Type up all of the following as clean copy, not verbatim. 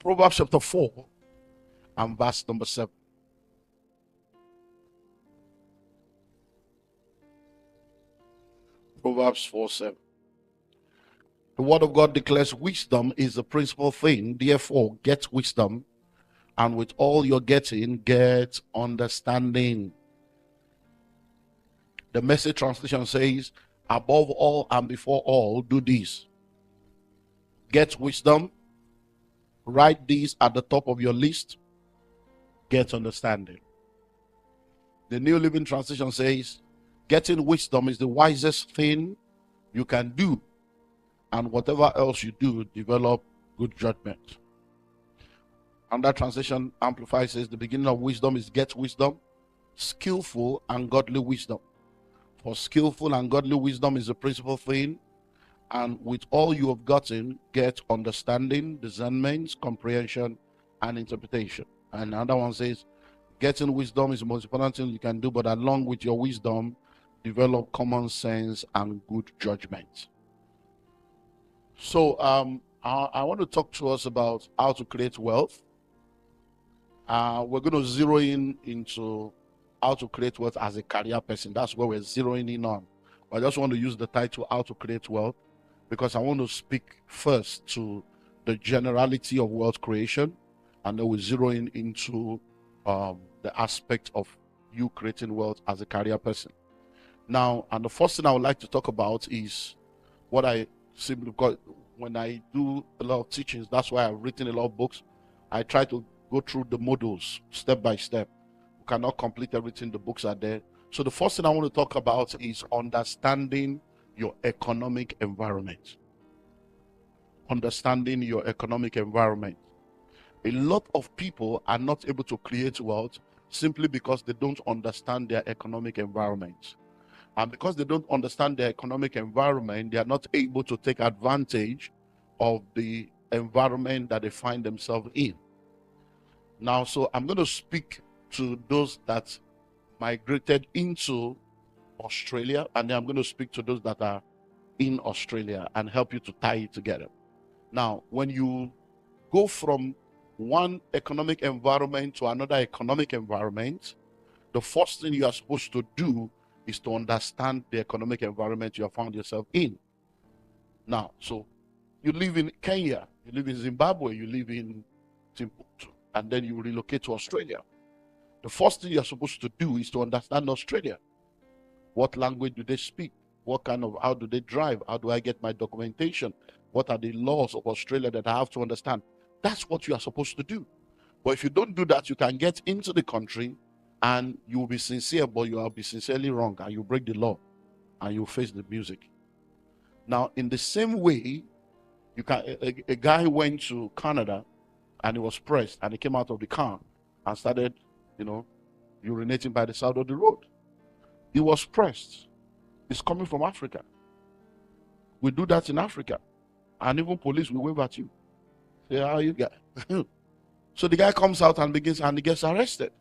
Proverbs chapter 4 and verse number 7. Proverbs 4:7. The word of God declares wisdom is the principal thing. Therefore, get wisdom, and with all you're getting, get understanding. The Message translation says, above all and before all, do this. Get wisdom. Write these at the top of your list. Get understanding. The New Living Translation says, getting wisdom is the wisest thing you can do. And whatever else you do, develop good judgment. And that translation amplifies says, the beginning of wisdom is get wisdom, skillful and godly wisdom. For skillful and godly wisdom is the principal thing. And with all you have gotten, get understanding, discernment, comprehension, and interpretation. And another one says, getting wisdom is the most important thing you can do, but along with your wisdom, develop common sense and good judgment. So I want to talk to us about how to create wealth. We're going to zero in into how to create wealth as a career person. That's what we're zeroing in on. But I just want to use the title, how to create wealth, because I want to speak first to the generality of wealth creation, and then we zero in into the aspect of you creating wealth as a career person. Now, and the first thing I would like to talk about is what I simply, because when I do a lot of teachings, that's why I've written a lot of books. I try to go through the modules step by step. You cannot complete everything, the books are there. So the first thing I want to talk about is understanding your economic environment. Understanding your economic environment. A lot of people are not able to create wealth simply because they don't understand their economic environment. And because they don't understand their economic environment, they are not able to take advantage of the environment that they find themselves in. Now, so I'm going to speak to those that migrated into Australia, and then I'm going to speak to those that are in Australia and help you to tie it together. Now, when you go from one economic environment to another economic environment, the first thing you are supposed to do is to understand the economic environment you have found yourself in. Now, so you live in Kenya, you live in Zimbabwe, you live in Timbuktu, and then you relocate to Australia. The first thing you're supposed to do is to understand Australia. What language do they speak? How do they drive? How do I get my documentation? What are the laws of Australia that I have to understand? That's what you are supposed to do. But if you don't do that, you can get into the country and you will be sincere, but you will be sincerely wrong, and you break the law, and you face the music. Now, in the same way, you can. A guy went to Canada, and he was pressed, and he came out of the car and started, urinating by the side of the road. He was pressed. He's coming from Africa. We do that in Africa, and even police will wave at you. Say, how you guy? So the guy comes out and he gets arrested.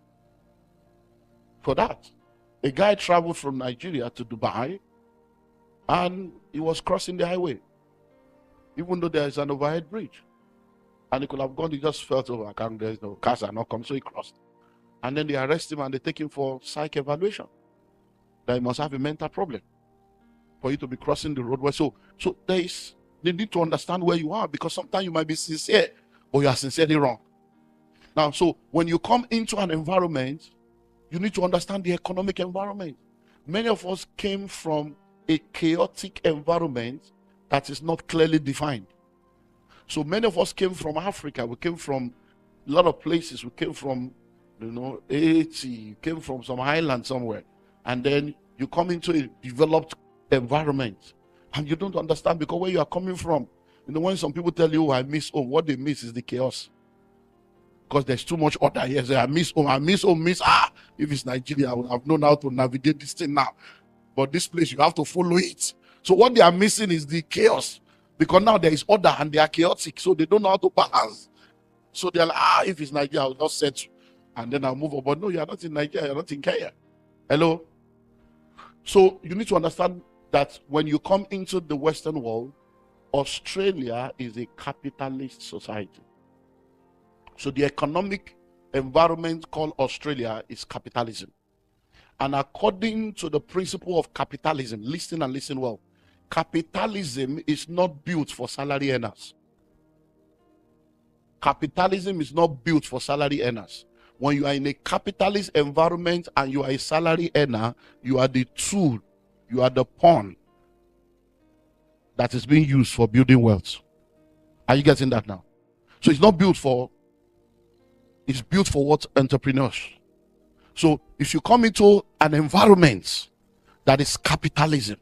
For that, a guy traveled from Nigeria to Dubai, and he was crossing the highway, even though there is an overhead bridge, and he could have gone. He just felt over. There's no cars are not coming, so he crossed, and then they arrest him and they take him for psych evaluation. That he must have a mental problem for you to be crossing the roadway. So they need to understand where you are, because sometimes you might be sincere, but you are sincerely wrong. Now, so when you come into an environment, you need to understand the economic environment. Many of us came from a chaotic environment that is not clearly defined. So many of us came from Africa. We came from a lot of places. We came from, Haiti, came from some island somewhere. And then you come into a developed environment and you don't understand, because where you are coming from, when some people tell you, I miss home, what they miss is the chaos. Because there's too much order here. Say, I miss home, if it's Nigeria, I would have known how to navigate this thing now. But this place, you have to follow it. So what they are missing is the chaos. Because now there is order and they are chaotic. So they don't know how to balance. So they're like, if it's Nigeria, I'll just settle. And then I'll move on. But no, you're not in Nigeria, you're not in Kenya. Hello? So you need to understand that when you come into the Western world, Australia is a capitalist society. So the economic environment called Australia is capitalism. And according to the principle of capitalism, listen and listen well, capitalism is not built for salary earners. Capitalism is not built for salary earners. When you are in a capitalist environment and you are a salary earner, you are the tool, you are the pawn that is being used for building wealth. Are you getting that now? So it's not built for, it's built for what? Entrepreneurs. So if you come into an environment that is capitalism,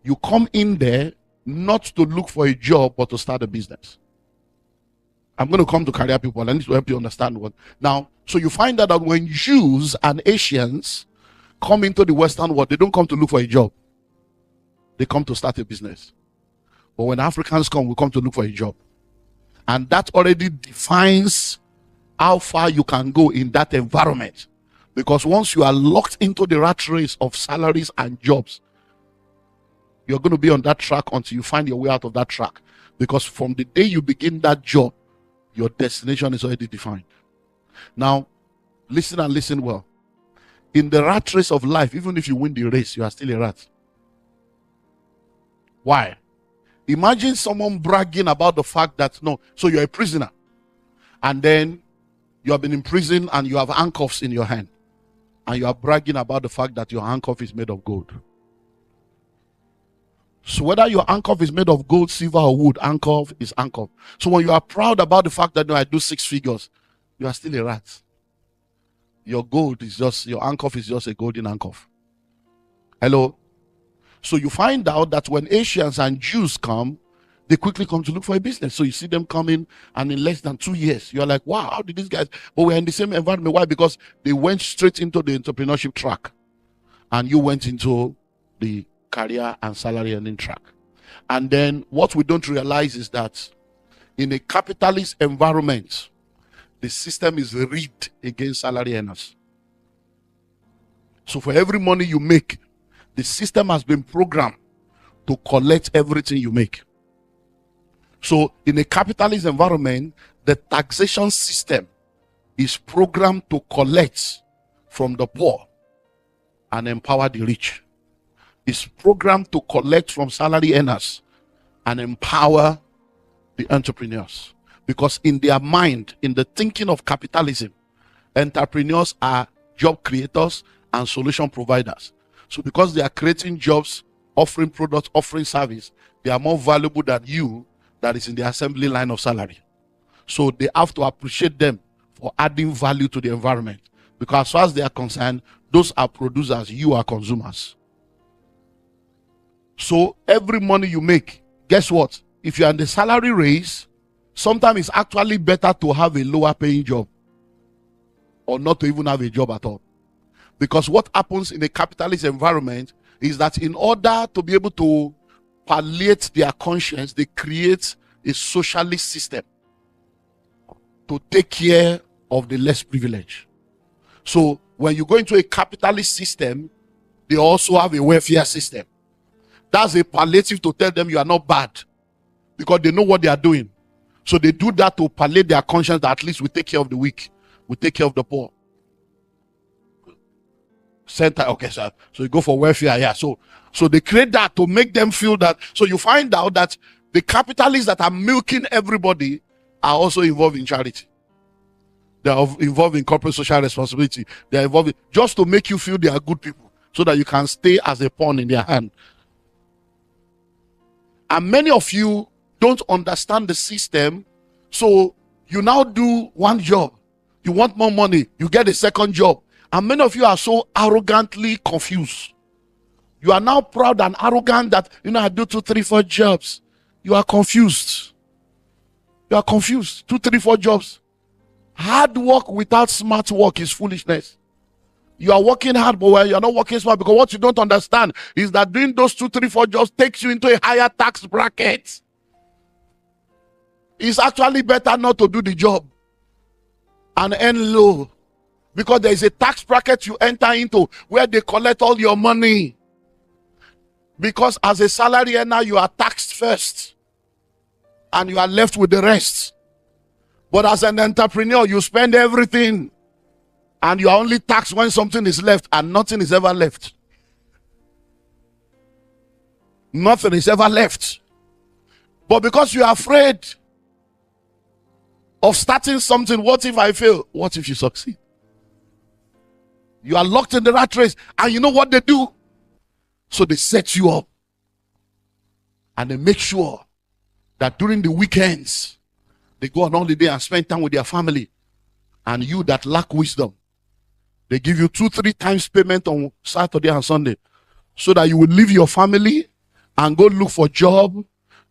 you come in there not to look for a job, but to start a business. I'm going to come to career people. I need to help you understand what. Now, so you find out that when Jews and Asians come into the Western world, they don't come to look for a job. They come to start a business. But when Africans come, we come to look for a job. And that already defines how far you can go in that environment. Because once you are locked into the rat race of salaries and jobs, you're going to be on that track until you find your way out of that track. Because from the day you begin that job, your destination is already defined. Now, listen and listen well. In the rat race of life, even if you win the race, you are still a rat. Why? Imagine someone bragging about the fact that, no, so you're a prisoner. And then you have been in prison and you have handcuffs in your hand. And you are bragging about the fact that your handcuff is made of gold. So whether your handcuff is made of gold, silver, or wood, handcuff is handcuff. So when you are proud about the fact that, no, I do 6 figures, you are still a rat. Your gold is just, your handcuff is just a golden handcuff. Hello? So you find out that when Asians and Jews come, they quickly come to look for a business. So you see them coming, and in less than 2 years, you're like, wow, how did these guys? But we're in the same environment. Why? Because they went straight into the entrepreneurship track, and you went into the career and salary earning track. And then what we don't realize is that in a capitalist environment, the system is rigged against salary earners. So for every money you make, the system has been programmed to collect everything you make. So in a capitalist environment, the taxation system is programmed to collect from the poor and empower the rich. It's programmed to collect from salary earners and empower the entrepreneurs. Because in their mind, in the thinking of capitalism, entrepreneurs are job creators and solution providers. So because they are creating jobs, offering products, offering service, they are more valuable than you that is in the assembly line of salary. So they have to appreciate them for adding value to the environment. Because as far as they are concerned, those are producers, you are consumers. So every money you make, guess what? If you are in the salary race, sometimes it's actually better to have a lower paying job or not to even have a job at all. Because what happens in a capitalist environment is that in order to be able to palliate their conscience, they create a socialist system to take care of the less privileged. So when you go into a capitalist system, they also have a welfare system. That's a palliative to tell them you are not bad, because they know what they are doing. So they do that to palliate their conscience that at least we take care of the weak, we take care of the poor. Center, okay, so you go for welfare, yeah. So they create that to make them feel that. So you find out that the capitalists that are milking everybody are also involved in charity. They are involved in corporate social responsibility. They are involved just to make you feel they are good people, so that you can stay as a pawn in their hand. And many of you don't understand the system, so you now do one job. You want more money, you get a second job. And many of you are so arrogantly confused. You are now proud and arrogant that, I do 2, 3, 4 jobs. You are confused. You are confused. 2, 3, 4 jobs. Hard work without smart work is foolishness. You are working hard, but you are not working smart, because what you don't understand is that doing those 2, 3, 4 jobs takes you into a higher tax bracket. It's actually better not to do the job and earn low, because there is a tax bracket you enter into where they collect all your money. Because as a salary earner, you are taxed first and you are left with the rest. But as an entrepreneur, you spend everything and you are only taxed when something is left, and nothing is ever left. Nothing is ever left. But because you are afraid of starting something, what if I fail? What if you succeed? You are locked in the rat race, and you know what they do? So they set you up and they make sure that during the weekends they go on holiday and spend time with their family. And you that lack wisdom, they give you 2-3 times payment on Saturday and Sunday, so that you will leave your family and go look for job.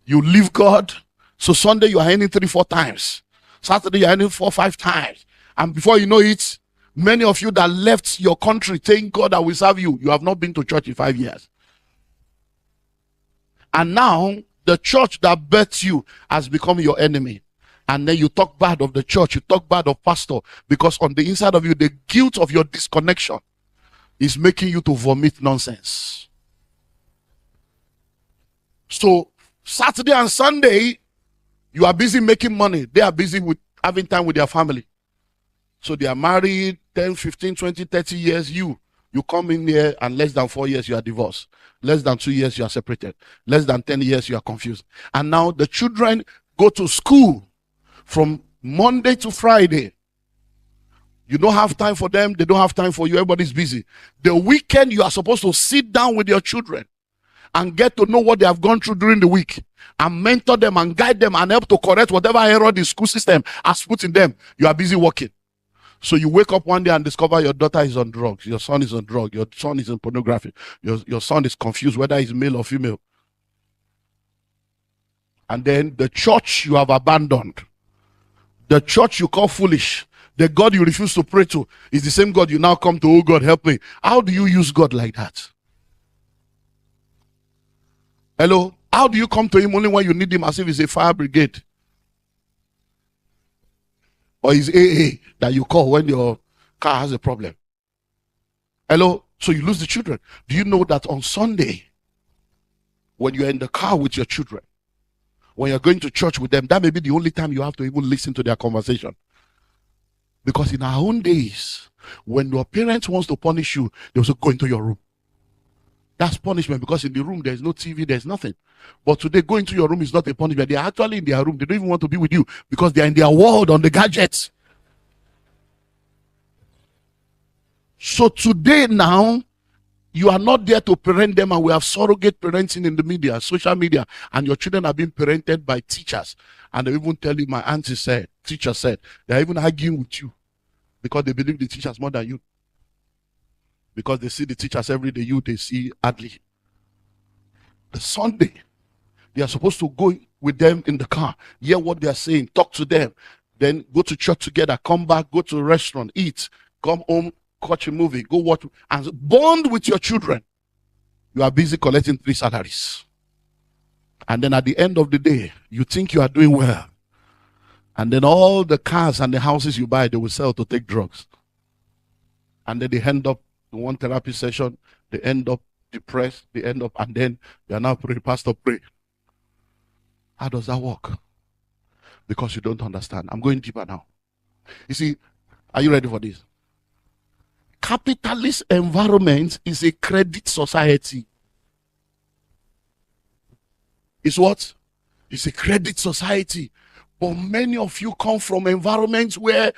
You leave God. So Sunday you are earning 3-4 times. Saturday you are earning 4-5 times. And before you know it, many of you that left your country saying God I will serve you, you have not been to church in 5 years. And now the church that birthed you has become your enemy. And then you talk bad of the church, you talk bad of pastor, because on the inside of you, the guilt of your disconnection is making you to vomit nonsense. So Saturday and Sunday, you are busy making money. They are busy with having time with their family. So they are married 10, 15, 20, 30 years. You come in here, and less than 4 years you are divorced. Less than 2 years you are separated. Less than 10 years you are confused. And now the children go to school from Monday to Friday. You don't have time for them. They don't have time for you. Everybody's busy. The weekend, you are supposed to sit down with your children and get to know what they have gone through during the week, and mentor them and guide them and help to correct whatever error the school system has put in them. You are busy working. So you wake up one day and discover your daughter is on drugs, your son is on drugs, your son is in pornography, your son is confused whether he's male or female. And then the church you have abandoned, the church you call foolish, the God you refuse to pray to, is the same God you now come to. Oh God, help me. How do you use God like that? Hello? How do you come to him only when you need him, as if he's a fire brigade? Or is AA that you call when your car has a problem? Hello? So you lose the children. Do you know that on Sunday, when you're in the car with your children, when you're going to church with them, that may be the only time you have to even listen to their conversation? Because in our own days, when your parents wants to punish you, they also go into your room. That's punishment, because in the room there's no TV, there's nothing. But today, going into your room is not a punishment. They are actually in their room. They don't even want to be with you because they are in their world on the gadgets. So today now, you are not there to parent them, and we have surrogate parenting in the media, social media, and your children are being parented by teachers. And they even tell you, my auntie said, teacher said, they are even arguing with you because they believe the teachers more than you. Because they see the teachers every day, they see hardly. The Sunday, they are supposed to go with them in the car, hear what they are saying, talk to them, then go to church together, come back, go to a restaurant, eat, come home, watch a movie, go watch, and bond with your children. You are busy collecting 3 salaries. And then at the end of the day, you think you are doing well. And then all the cars and the houses you buy, they will sell to take drugs. And then they end up in one therapy session, they end up depressed, they end up, and then you are now praying, Pastor, pray. How does that work? Because you don't understand. I'm going deeper now. You see, are you ready for this? Capitalist environment is a credit society. It's what? It's a credit society. But many of you come from environments where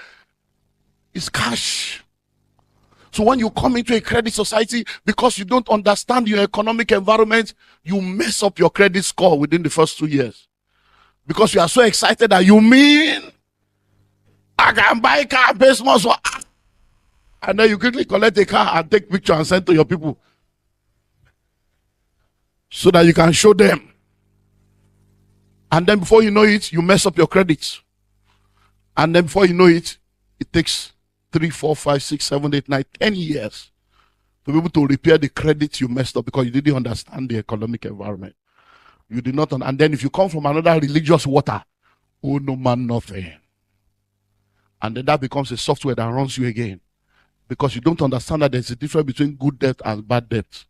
it's cash. So when you come into a credit society, because you don't understand your economic environment, you mess up your credit score within the first 2 years. Because you are so excited that you mean, I can buy a car, pay small, so, and then you quickly collect a car and take picture and send to your people. So that you can show them. And then before you know it, you mess up your credits. And then before you know it, it takes 3, 4, 5, 6, 7, 8, 9, 10 years to be able to repair the credit you messed up because you didn't understand the economic environment. You did not, and then if you come from another religious water, oh no man, nothing. And then that becomes a software that runs you again. Because you don't understand that there's a difference between good debt and bad debt.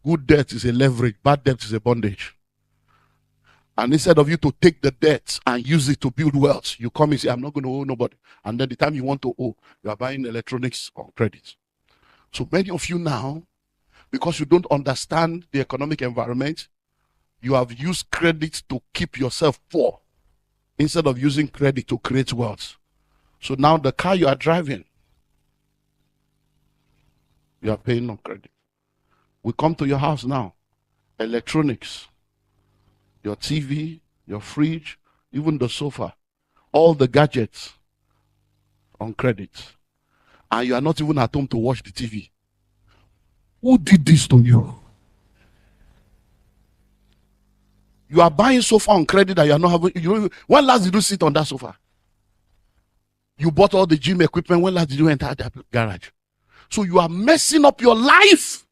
Good debt is a leverage, bad debt is a bondage. And instead of you to take the debt and use it to build wealth, you come and say, I'm not going to owe nobody. And then the time you want to owe, you are buying electronics on credit. So many of you now, because you don't understand the economic environment, you have used credit to keep yourself poor instead of using credit to create wealth. So now the car you are driving, you are paying on credit. We come to your house now, electronics, your TV, your fridge, even the sofa, all the gadgets on credit. And you are not even at home to watch the TV. Who did this to you? You are buying sofa on credit that you are not having. When last did you sit on that sofa? You bought all the gym equipment. When last did you enter that garage? So you are messing up your life,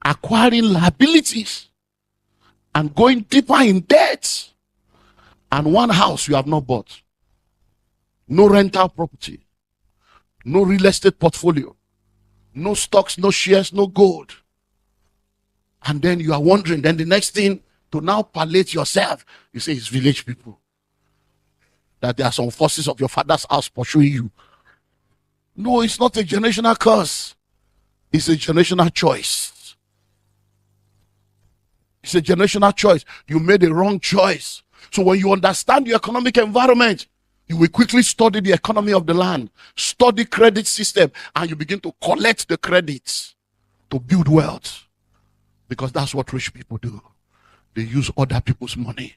acquiring liabilities, and going deeper in debt. And one house you have not bought. No rental property. No real estate portfolio. No stocks, no shares, no gold. And then you are wondering, then the next thing, to now palliate yourself, you say it's village people. That there are some forces of your father's house pursuing you. No, it's not a generational curse. It's a generational choice. It's a generational choice. You made a wrong choice. So when you understand your economic environment, you will quickly study the economy of the land, study credit system, and you begin to collect the credits to build wealth. Because that's what rich people do. They use other people's money.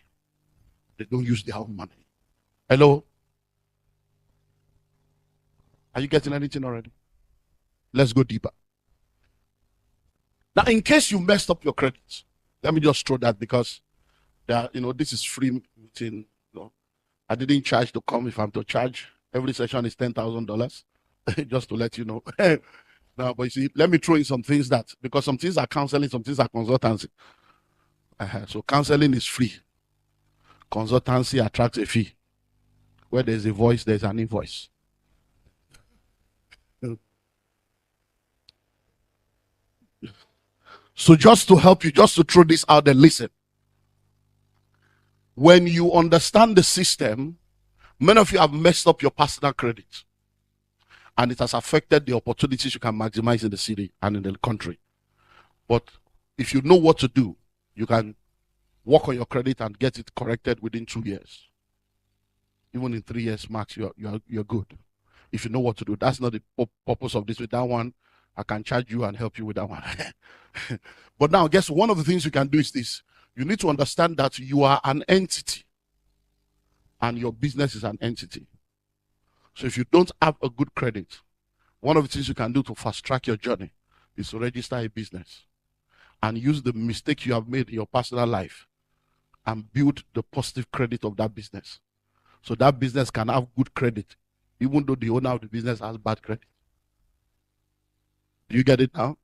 They don't use their own money. Hello? Are you getting anything already? Let's go deeper. Now, in case you messed up your credits, let me just throw that because this is free meeting. I didn't charge to come. If I'm to charge, every session is $10,000. Just to let you know. Now, but you see, let me throw in some things because some things are counseling, some things are consultancy. So counseling is free. Consultancy attracts a fee. Where there's a voice, there's an invoice. So just to help you, just to throw this out there, listen. When you understand the system, many of you have messed up your personal credit. And it has affected the opportunities you can maximize in the city and in the country. But if you know what to do, you can work on your credit and get it corrected within 2 years. Even in 3 years max, you're good. If you know what to do. That's not the purpose of this. With that one, I can charge you and help you with that one. But now, guess one of the things you can do is this. You need to understand that you are an entity. And your business is an entity. So if you don't have a good credit, one of the things you can do to fast track your journey is to register a business. And use the mistake you have made in your personal life and build the positive credit of that business. So that business can have good credit, even though the owner of the business has bad credit. Do you get it now?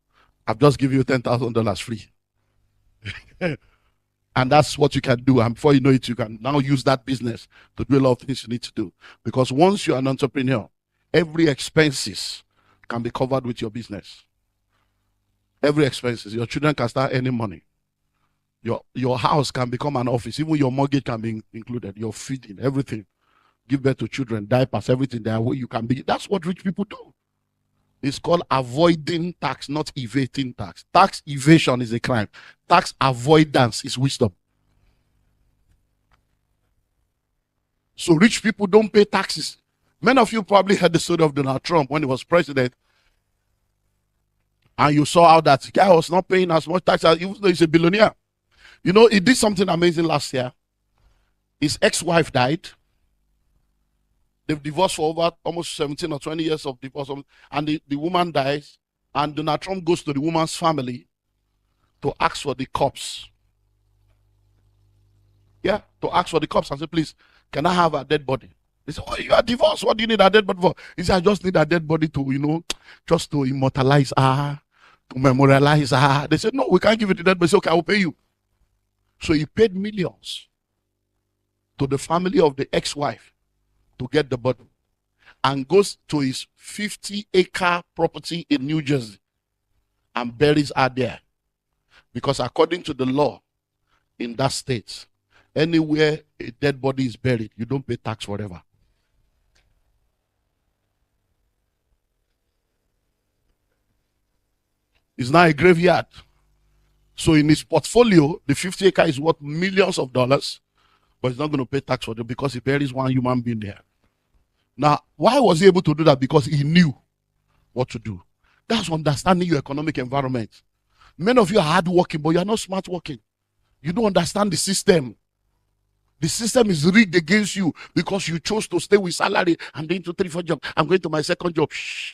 I've just given you $10,000 free. And that's what you can do. And before you know it, you can now use that business to do a lot of things you need to do. Because once you're an entrepreneur, every expenses can be covered with your business. Every expenses. Your children can start earning money. Your house can become an office. Even your mortgage can be included. Your feeding, everything. Give birth to children, diapers, everything there where you can be. That's what rich people do. It's called avoiding tax, not evading tax. Tax evasion is a crime. Tax avoidance is wisdom. So rich people don't pay taxes. Many of you probably heard the story of Donald Trump when he was president. And you saw how that guy was not paying as much tax as even though he's a billionaire. You know, he did something amazing last year. His ex-wife died. They've divorced for over almost 17 or 20 years of divorce. And the woman dies. And Donald Trump goes to the woman's family to ask for the corpse. Yeah, to ask for the corpse and say, please, can I have a dead body? They say, oh, you are divorced. What do you need a dead body for? He said, I just need a dead body to, just to immortalize her, to memorialize her. They said, no, we can't give you the dead body. He said, okay, I will pay you. So he paid millions to the family of the ex-wife to get the body, and goes to his 50-acre property in New Jersey and buries her there. Because according to the law in that state, Anywhere a dead body is buried, you don't pay tax forever. It's now a graveyard. So in his portfolio, the 50 acre is worth millions of dollars, but he's not going to pay tax for it because he buries one human being there. Now, why was he able to do that? Because he knew what to do. That's understanding your economic environment. Many of you are hardworking, but you are not smart working. You don't understand the system. The system is rigged against you because you chose to stay with salary. I'm going to 3, 4 jobs. I'm going to my second job. Shh.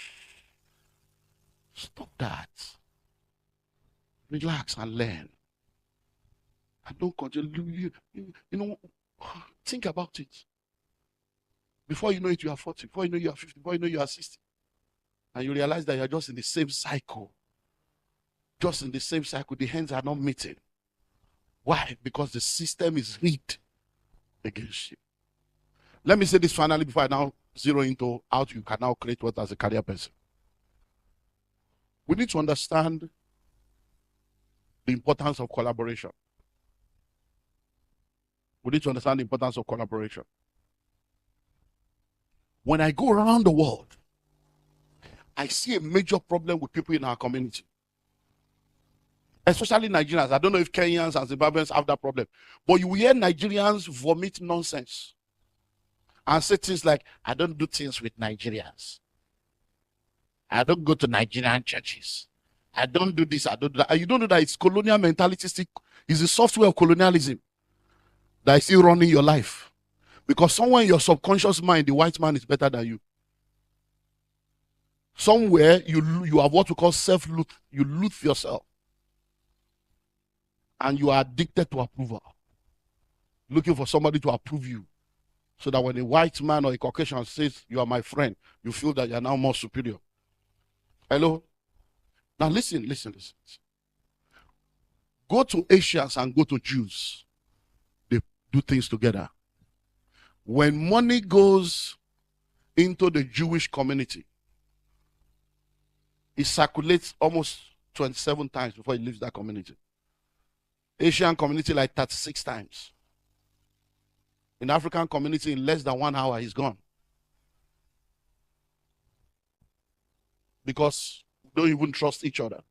Stop that. Relax and learn. And don't continue. You know, think about it. Before you know it, you are 40. Before you know you are 50. Before you know you are 60. And you realize that you're just in the same cycle. Just in the same cycle. The hands are not meeting. Why? Because the system is rigged against you. Let me say this finally before I now zero into how you can now create wealth as a career person. We need to understand the importance of collaboration. We need to understand the importance of collaboration. When I go around the world, I see a major problem with people in our community. Especially Nigerians. I don't know if Kenyans and Zimbabweans have that problem. But you hear Nigerians vomit nonsense and say things like, I don't do things with Nigerians. I don't go to Nigerian churches. I don't do this, I don't do that. And you don't know that it's colonial mentality. It's the software of colonialism that is still running your life. Because somewhere in your subconscious mind, the white man is better than you. Somewhere you have what we call self-loot. You loot yourself. And you are addicted to approval. Looking for somebody to approve you. So that when a white man or a Caucasian says, you are my friend, you feel that you are now more superior. Hello? Now listen. Go to Asians and go to Jews. They do things together. When money goes into the Jewish community, it circulates almost 27 times before it leaves that community. Asian community like 36 times. In African community, in less than 1 hour, he's gone. Because we don't even trust each other.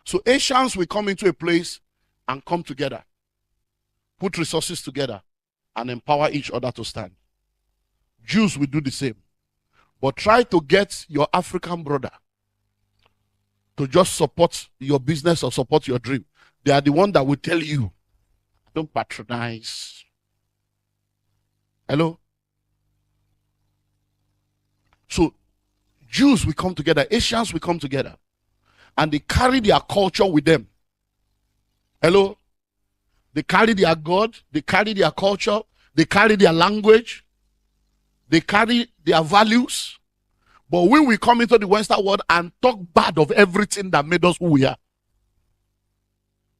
So Asians will come into a place and come together, put resources together, and empower each other to stand. Jews will do the same. But try to get your African brother to just support your business or support your dream. They are the one that will tell you, don't patronize. Hello? So, Jews will come together, Asians will come together, and they carry their culture with them. Hello? They carry their God, they carry their culture, they carry their language, they carry their values. But when we come into the Western world and talk bad of everything that made us who we are,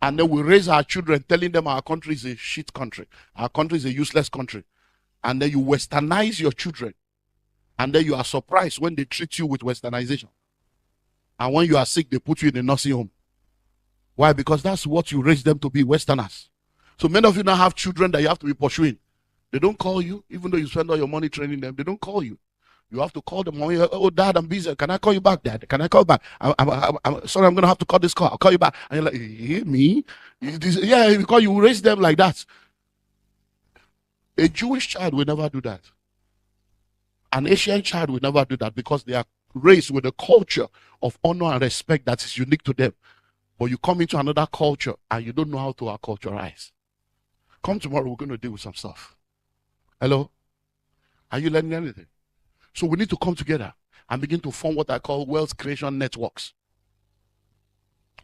and then we raise our children telling them our country is a shit country, our country is a useless country, and then you westernize your children, and then you are surprised when they treat you with westernization. And when you are sick, they put you in a nursing home. Why? Because that's what you raise them to be, Westerners. So many of you now have children that you have to be pursuing. They don't call you, even though you spend all your money training them, they don't call you. You have to call them. Oh, Dad, I'm busy. Can I call you back, Dad? Can I call you back? I'm sorry, I'm going to have to call this call. I'll call you back. And you're like, me? Yeah, because you raise them like that. A Jewish child will never do that. An Asian child will never do that because they are raised with a culture of honor and respect that is unique to them. But you come into another culture and you don't know how to acculturize. Come tomorrow, we're going to deal with some stuff. Hello? Are you learning anything? So we need to come together and begin to form what I call wealth creation networks.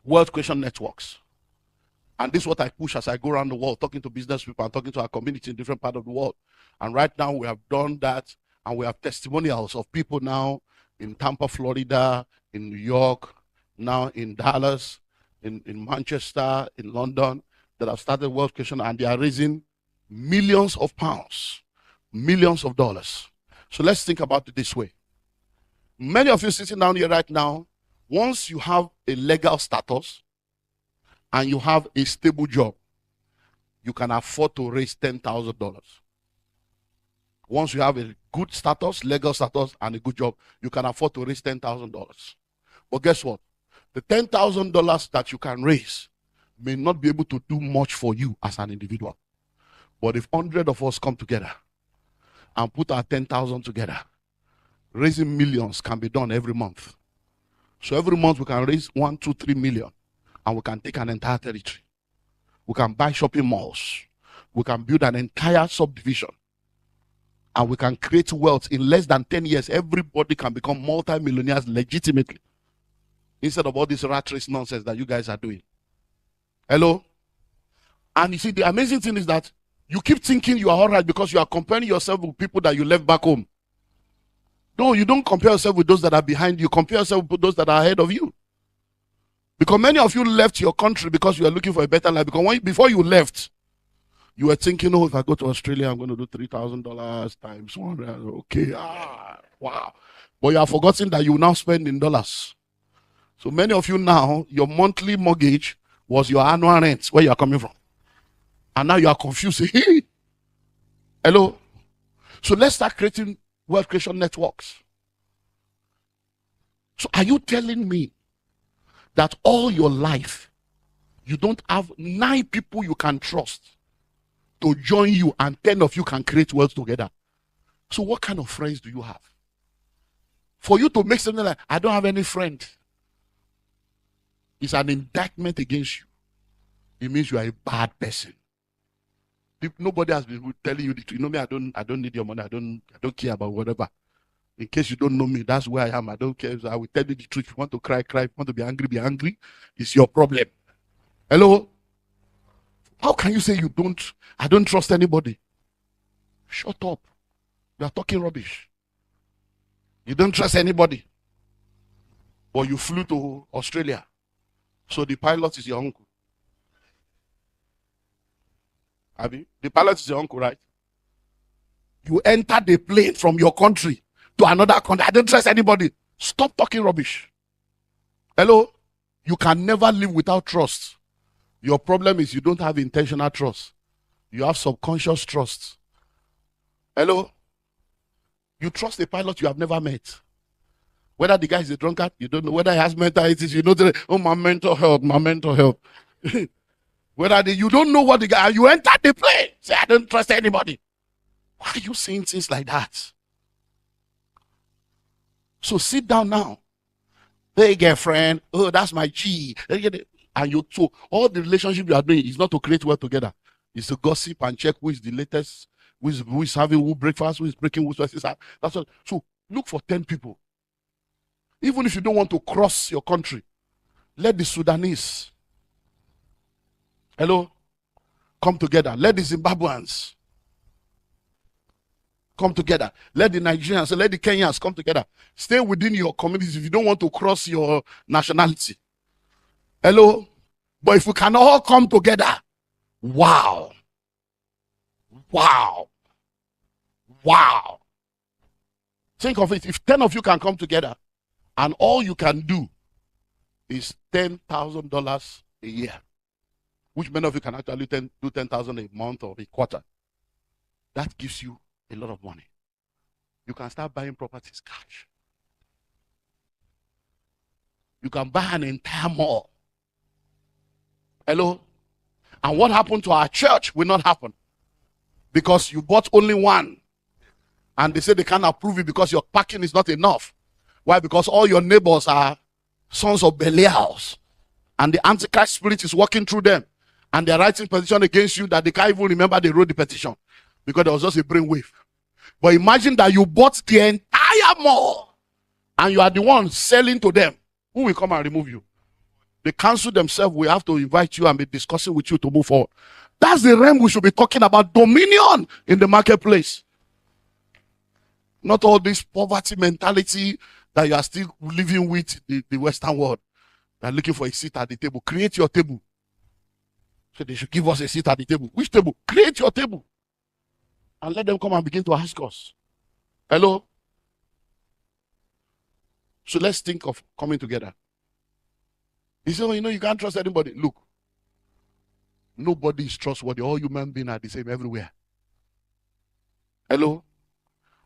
Wealth creation networks. And this is what I push as I go around the world, talking to business people and talking to our community in different parts of the world. And right now we have done that, and we have testimonials of people now in Tampa, Florida, in New York, now in Dallas, in Manchester, in London, that have started wealth creation, and they are raising millions of pounds, millions of dollars. So let's think about it this way. Many of you sitting down here right now, once you have a legal status and you have a stable job, you can afford to raise $10,000. Once you have a good status, legal status, and a good job, you can afford to raise $10,000. But guess what? The $10,000 that you can raise may not be able to do much for you as an individual. But if 100 of us come together and put our 10,000 together, raising millions can be done every month. So every month we can raise 1, 2, 3 million, and we can take an entire territory. We can buy shopping malls. We can build an entire subdivision. And we can create wealth in less than 10 years. Everybody can become multi-millionaires legitimately. Instead of all this rat race nonsense that you guys are doing. Hello? And you see, the amazing thing is that you keep thinking you are all right because you are comparing yourself with people that you left back home. No, you don't compare yourself with those that are behind you. Compare yourself with those that are ahead of you. Because many of you left your country because you are looking for a better life. Because before you left, you were thinking, oh, if I go to Australia, I'm going to do $3,000 times 1. Okay, wow. But you have forgotten that you now spend in dollars. So many of you now, your monthly mortgage was your annual rent, where you are coming from. And now you are confused. Hello? So let's start creating wealth creation networks. So are you telling me that all your life, you don't have 9 people you can trust to join you and 10 of you can create wealth together? So what kind of friends do you have? For you to make something like, I don't have any friend, it's an indictment against you. It means you are a bad person. Nobody has been telling you the truth. You know me, I don't need your money. I don't care about whatever. In case you don't know me, that's where I am. I don't care. So I will tell you the truth. If you want to cry, cry. If you want to be angry. It's your problem. Hello? How can you say I don't trust anybody? Shut up. You are talking rubbish. You don't trust anybody. But you flew to Australia. So the pilot is your uncle. Abi? The pilot is your uncle, right? You entered the plane from your country to another country. I don't trust anybody. Stop talking rubbish. Hello? You can never live without trust. Your problem is you don't have intentional trust. You have subconscious trust. Hello? You trust a pilot you have never met. Whether the guy is a drunkard, you don't know. Whether he has mental issues, you know, my mental health. Whether you don't know what the guy, you enter the plane, say, I don't trust anybody. Why are you saying things like that? So sit down now. Hey, girlfriend, oh, that's my G. And so all the relationship you are doing is not to create wealth together. It's to gossip and check who is the latest, who is having who breakfast, who is breaking who's versus. That's all. So look for 10 people. Even if you don't want to cross your country, let the Sudanese, hello, come together. Let the Zimbabweans come together. Let the Nigerians, let the Kenyans come together. Stay within your communities if you don't want to cross your nationality. Hello? But if we can all come together, wow. Wow. Wow. Think of it. If 10 of you can come together and all you can do is $10,000 a year, which many of you can actually do 10,000 a month or a quarter, that gives you a lot of money. You can start buying properties cash. You can buy an entire mall. Hello? And what happened to our church will not happen. Because you bought only one. And they say they can't approve it because your parking is not enough. Why? Because all your neighbors are sons of Belials. And the Antichrist spirit is working through them. And they're writing petition against you that they can't even remember they wrote the petition. Because there was just a brainwave. But imagine that you bought the entire mall. And you are the one selling to them. Who will come and remove you? The council themselves will have to invite you and be discussing with you to move forward. That's the realm we should be talking about. Dominion in the marketplace. Not all this poverty mentality that you are still living with the Western world. They are looking for a seat at the table. Create your table. So they should give us a seat at the table. Which table? Create your table. And let them come and begin to ask us. Hello? So let's think of coming together. You say, oh, you know, you can't trust anybody. Look, Nobody is trustworthy. All human beings are the same everywhere. Hello?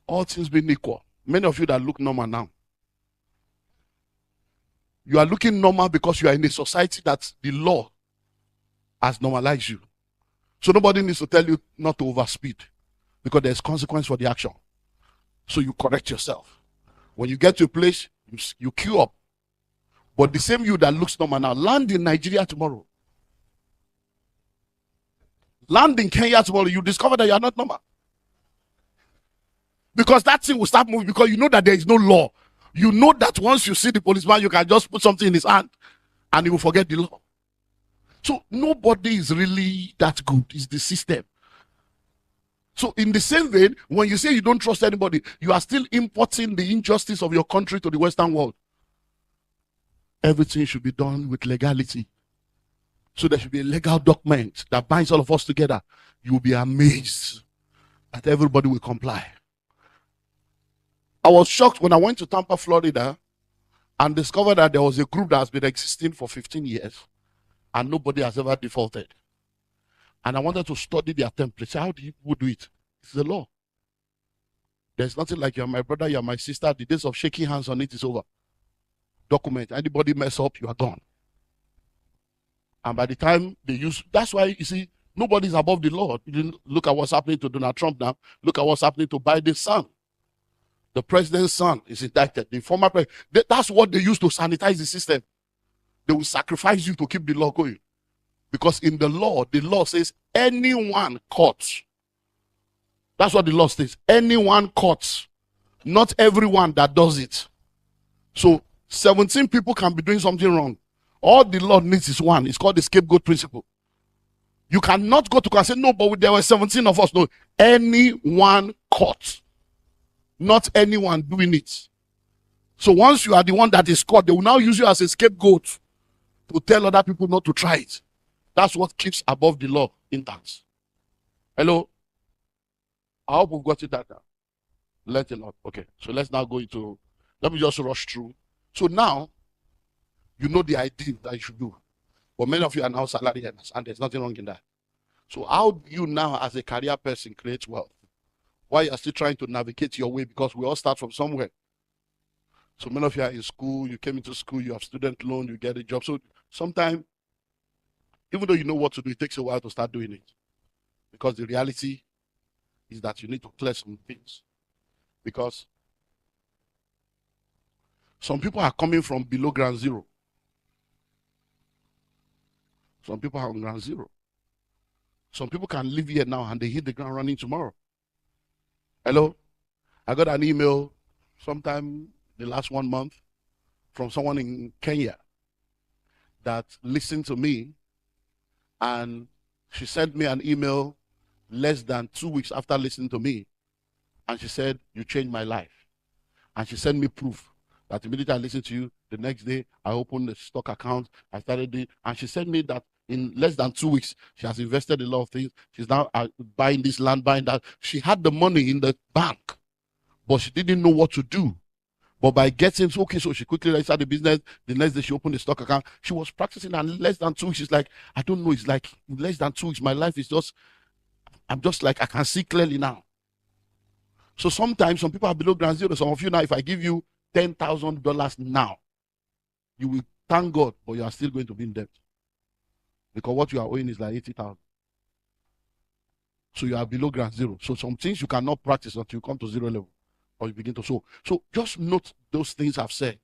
All things being equal. Many of you that look normal now, you are looking normal because you are in a society that the law has normalized you. So nobody needs to tell you not to overspeed, because there's consequence for the action. So you correct yourself. When you get to a place, you queue up. But the same you that looks normal now, land in Nigeria tomorrow. Land in Kenya tomorrow, you discover that you are not normal. Because that thing will start moving, because you know that there is no law. You know that once you see the policeman, you can just put something in his hand and he will forget the law. So nobody is really that good. It's the system. So in the same vein, when you say you don't trust anybody, you are still importing the injustice of your country to the Western world. Everything should be done with legality. So there should be a legal document that binds all of us together. You will be amazed that everybody will comply. I was shocked when I went to Tampa, Florida, and discovered that there was a group that has been existing for 15 years and nobody has ever defaulted. And I wanted to study their templates. How do people do it? It's the law. There's nothing like you're my brother, you're my sister. The days of shaking hands on it is over. Document. Anybody mess up, you are gone. And by the time they use, that's why you see, nobody's above the law. Look at what's happening to Donald Trump now. Look at what's happening to Biden's son. The president's son is indicted. The former president. That's what they use to sanitize the system. They will sacrifice you to keep the law going. Because in the law says anyone caught. That's what the law says. Anyone caught. Not everyone that does it. So 17 people can be doing something wrong. All the law needs is one. It's called the scapegoat principle. You cannot go to court and say, no, but there were 17 of us. No, anyone caught. Not anyone doing it. So once you are the one that is caught, they will now use you as a scapegoat to tell other people not to try it. That's what keeps above the law intact. Hello? I hope we've got it that now. Let it not. Okay. So let's now go into, let me just rush through. So now, you know the idea that you should do. But many of you are now salary earners, and there's nothing wrong in that. So how do you now, as a career person, create wealth? Why you are still trying to navigate your way? Because we all start from somewhere. So many of you are in school, you came into school, you have student loan, you get a job. So sometimes, even though you know what to do, it takes a while to start doing it. Because the reality is that you need to clear some things. Because some people are coming from below ground zero. Some people are on ground zero. Some people can live here now and they hit the ground running tomorrow. Hello? I got an email sometime the last 1 month from someone in Kenya that listened to me, and she sent me an email less than 2 weeks after listening to me, and she said, you changed my life. And she sent me proof that immediately I listened to you, the next day I opened the stock account, I started it, and she sent me that in less than 2 weeks, she has invested in a lot of things. She's now buying this land, buying that. She had the money in the bank, but she didn't know what to do. But by getting, so she quickly registered the business. The next day she opened the stock account. She was practicing, and in less than 2 weeks, she's like, I don't know, it's like in less than 2 weeks, my life is just, I'm just like, I can see clearly now. So sometimes some people are below ground zero. Some of you now, if I give you $10,000 now, you will thank God, but you are still going to be in debt. Because what you are owing is like 80,000. So you are below ground zero. So some things you cannot practice until you come to zero level, or you begin to sow. So just note those things I've said,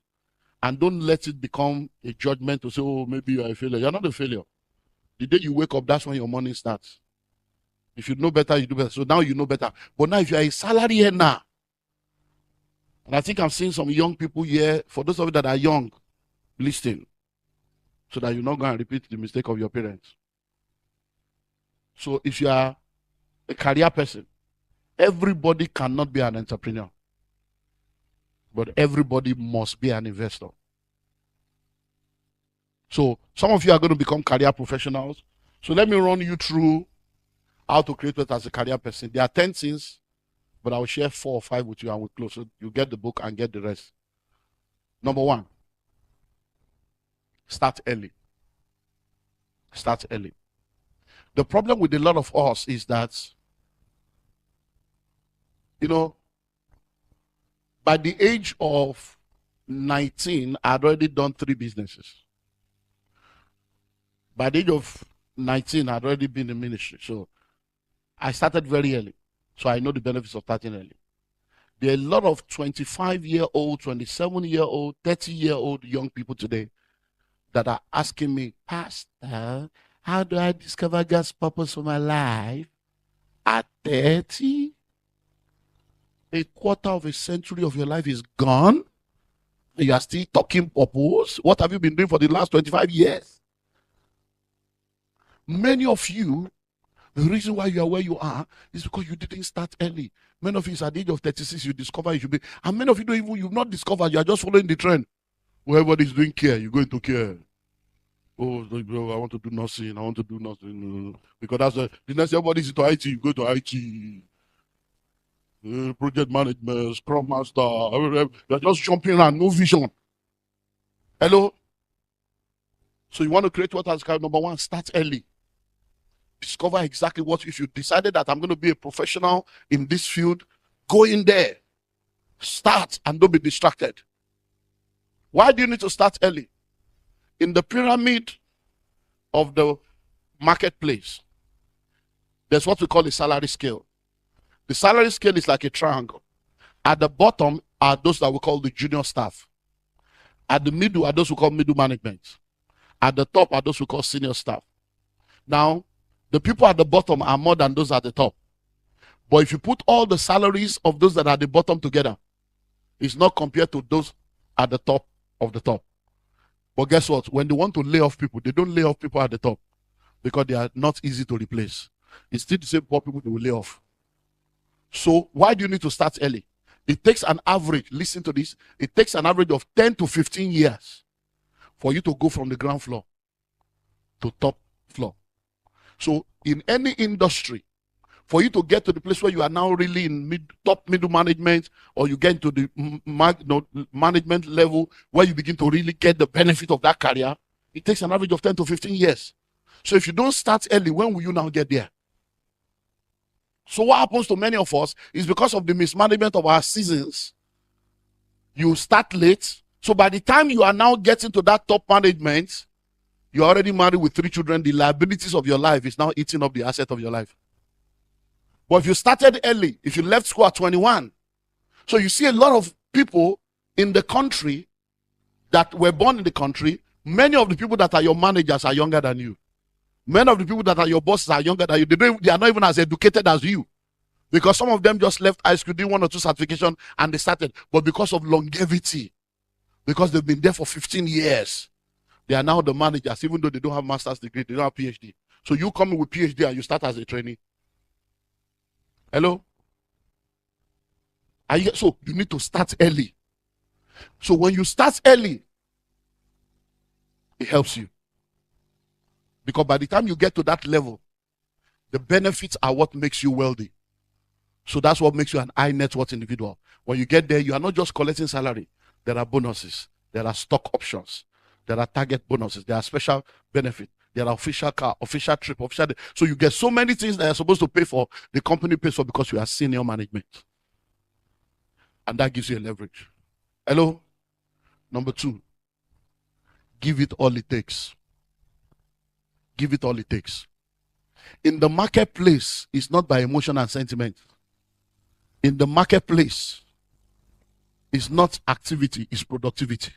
and don't let it become a judgment to say, oh, maybe you are a failure. You're not a failure. The day you wake up, that's when your morning starts. If you know better, you do better. So now you know better. But now if you are a salary earner, and I think I'm seeing some young people here, for those of you that are young, listen, so that you're not going to repeat the mistake of your parents. So if you are a career person, everybody cannot be an entrepreneur, but everybody must be an investor. So some of you are going to become career professionals. So let me run you through how to create wealth as a career person. There are 10 things, but I will share 4 or 5 with you and we'll close. So you get the book and get the rest. Number 1, start early. Start early. The problem with a lot of us is that, by the age of 19, I'd already done 3 businesses. By the age of 19, I'd already been in ministry. So I started very early. So I know the benefits of starting early. There are a lot of 25-year-old, 27-year-old, 30-year-old young people today that are asking me, Pastor, how do I discover God's purpose for my life at 30? A quarter of a century of your life is gone. You are still talking purpose. What have you been doing for the last 25 years? Many of you, the reason why you are where you are is because you didn't start early. Many of you, at the age of 36, you discover you should be. And many of you you've not discovered, you are just following the trend. Where everybody's doing care, you go into care. Oh, I want to do nursing. I want to do nothing. Because that's the next everybody's into IT, you go to IT. Project management, Scrum Master. You're just jumping around, no vision. Hello? So you want to create what has called number 1, start early. Discover exactly what, if you decided that I'm going to be a professional in this field, go in there. Start and don't be distracted. Why do you need to start early? In the pyramid of the marketplace, there's what we call a salary scale. The salary scale is like a triangle. At the bottom are those that we call the junior staff. At the middle are those we call middle management. At the top are those we call senior staff. Now, the people at the bottom are more than those at the top. But if you put all the salaries of those that are at the bottom together, it's not compared to those at the top of the top. But guess what? When they want to lay off people, they don't lay off people at the top because they are not easy to replace. It's still the same poor people they will lay off. So why do you need to start early? It takes an average, listen to this, it takes an average of 10 to 15 years for you to go from the ground floor to top floor. So in any industry, for you to get to the place where you are now really in top middle management, or you get to the management level where you begin to really get the benefit of that career, it takes an average of 10 to 15 years. So if you don't start early, when will you now get there? So what happens to many of us is because of the mismanagement of our seasons, you start late. So by the time you are now getting to that top management, you're already married with 3 children. The liabilities of your life is now eating up the asset of your life. But if you started early, if you left school at 21, so you see a lot of people in the country that were born in the country, many of the people that are your managers are younger than you. Many of the people that are your bosses are younger than you. They are not even as educated as you. Because some of them just left high school, did 1 or 2 certifications, and they started. But because of longevity, because they've been there for 15 years, they are now the managers, even though they don't have master's degree, they don't have PhD. So you come in with PhD and you start as a trainee. Hello? So you need to start early. So when you start early, it helps you. Because by the time you get to that level, the benefits are what makes you wealthy. So that's what makes you an high net worth individual. When you get there, you are not just collecting salary. There are bonuses. There are stock options. There are target bonuses. There are special benefits. There are official car, official trip, official. So you get so many things that you're supposed to pay for, the company pays for because you are senior management. And that gives you a leverage. Hello? Number 2, give it all it takes. Give it all it takes. In the marketplace, it's not by emotion and sentiment. In the marketplace, it's not activity, it's productivity.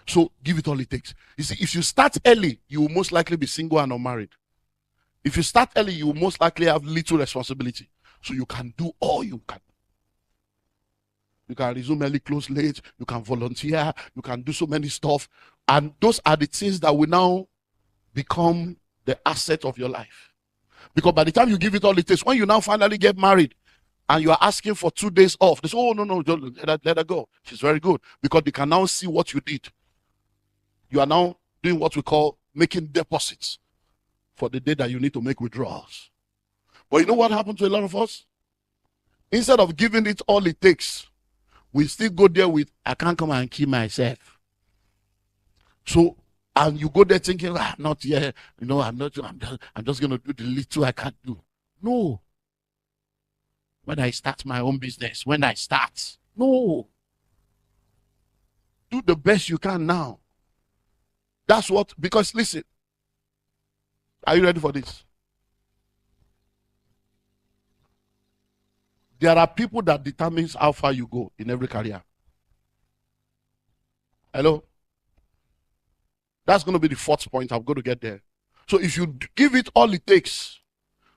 So give it all it takes. You see, if you start early, you will most likely be single and unmarried. If you start early, you will most likely have little responsibility. So you can do all you can. You can resume early, close late. You can volunteer. You can do so many stuff. And those are the things that will now become the asset of your life. Because by the time you give it all it takes, when you now finally get married and you are asking for 2 days off, they say, oh, no, don't let her go. She's very good. Because they can now see what you did. You are now doing what we call making deposits for the day that you need to make withdrawals. But you know what happened to a lot of us? Instead of giving it all it takes, we still go there with, I can't come and kill myself. So And you go there thinking, not here, I'm just going to do the little I can do. No. When I start my own business, no. Do the best you can now. That's what, because listen, are you ready for this? There are people that determines how far you go in every career. Hello? That's going to be the fourth point. I'm going to get there. So if you give it all it takes,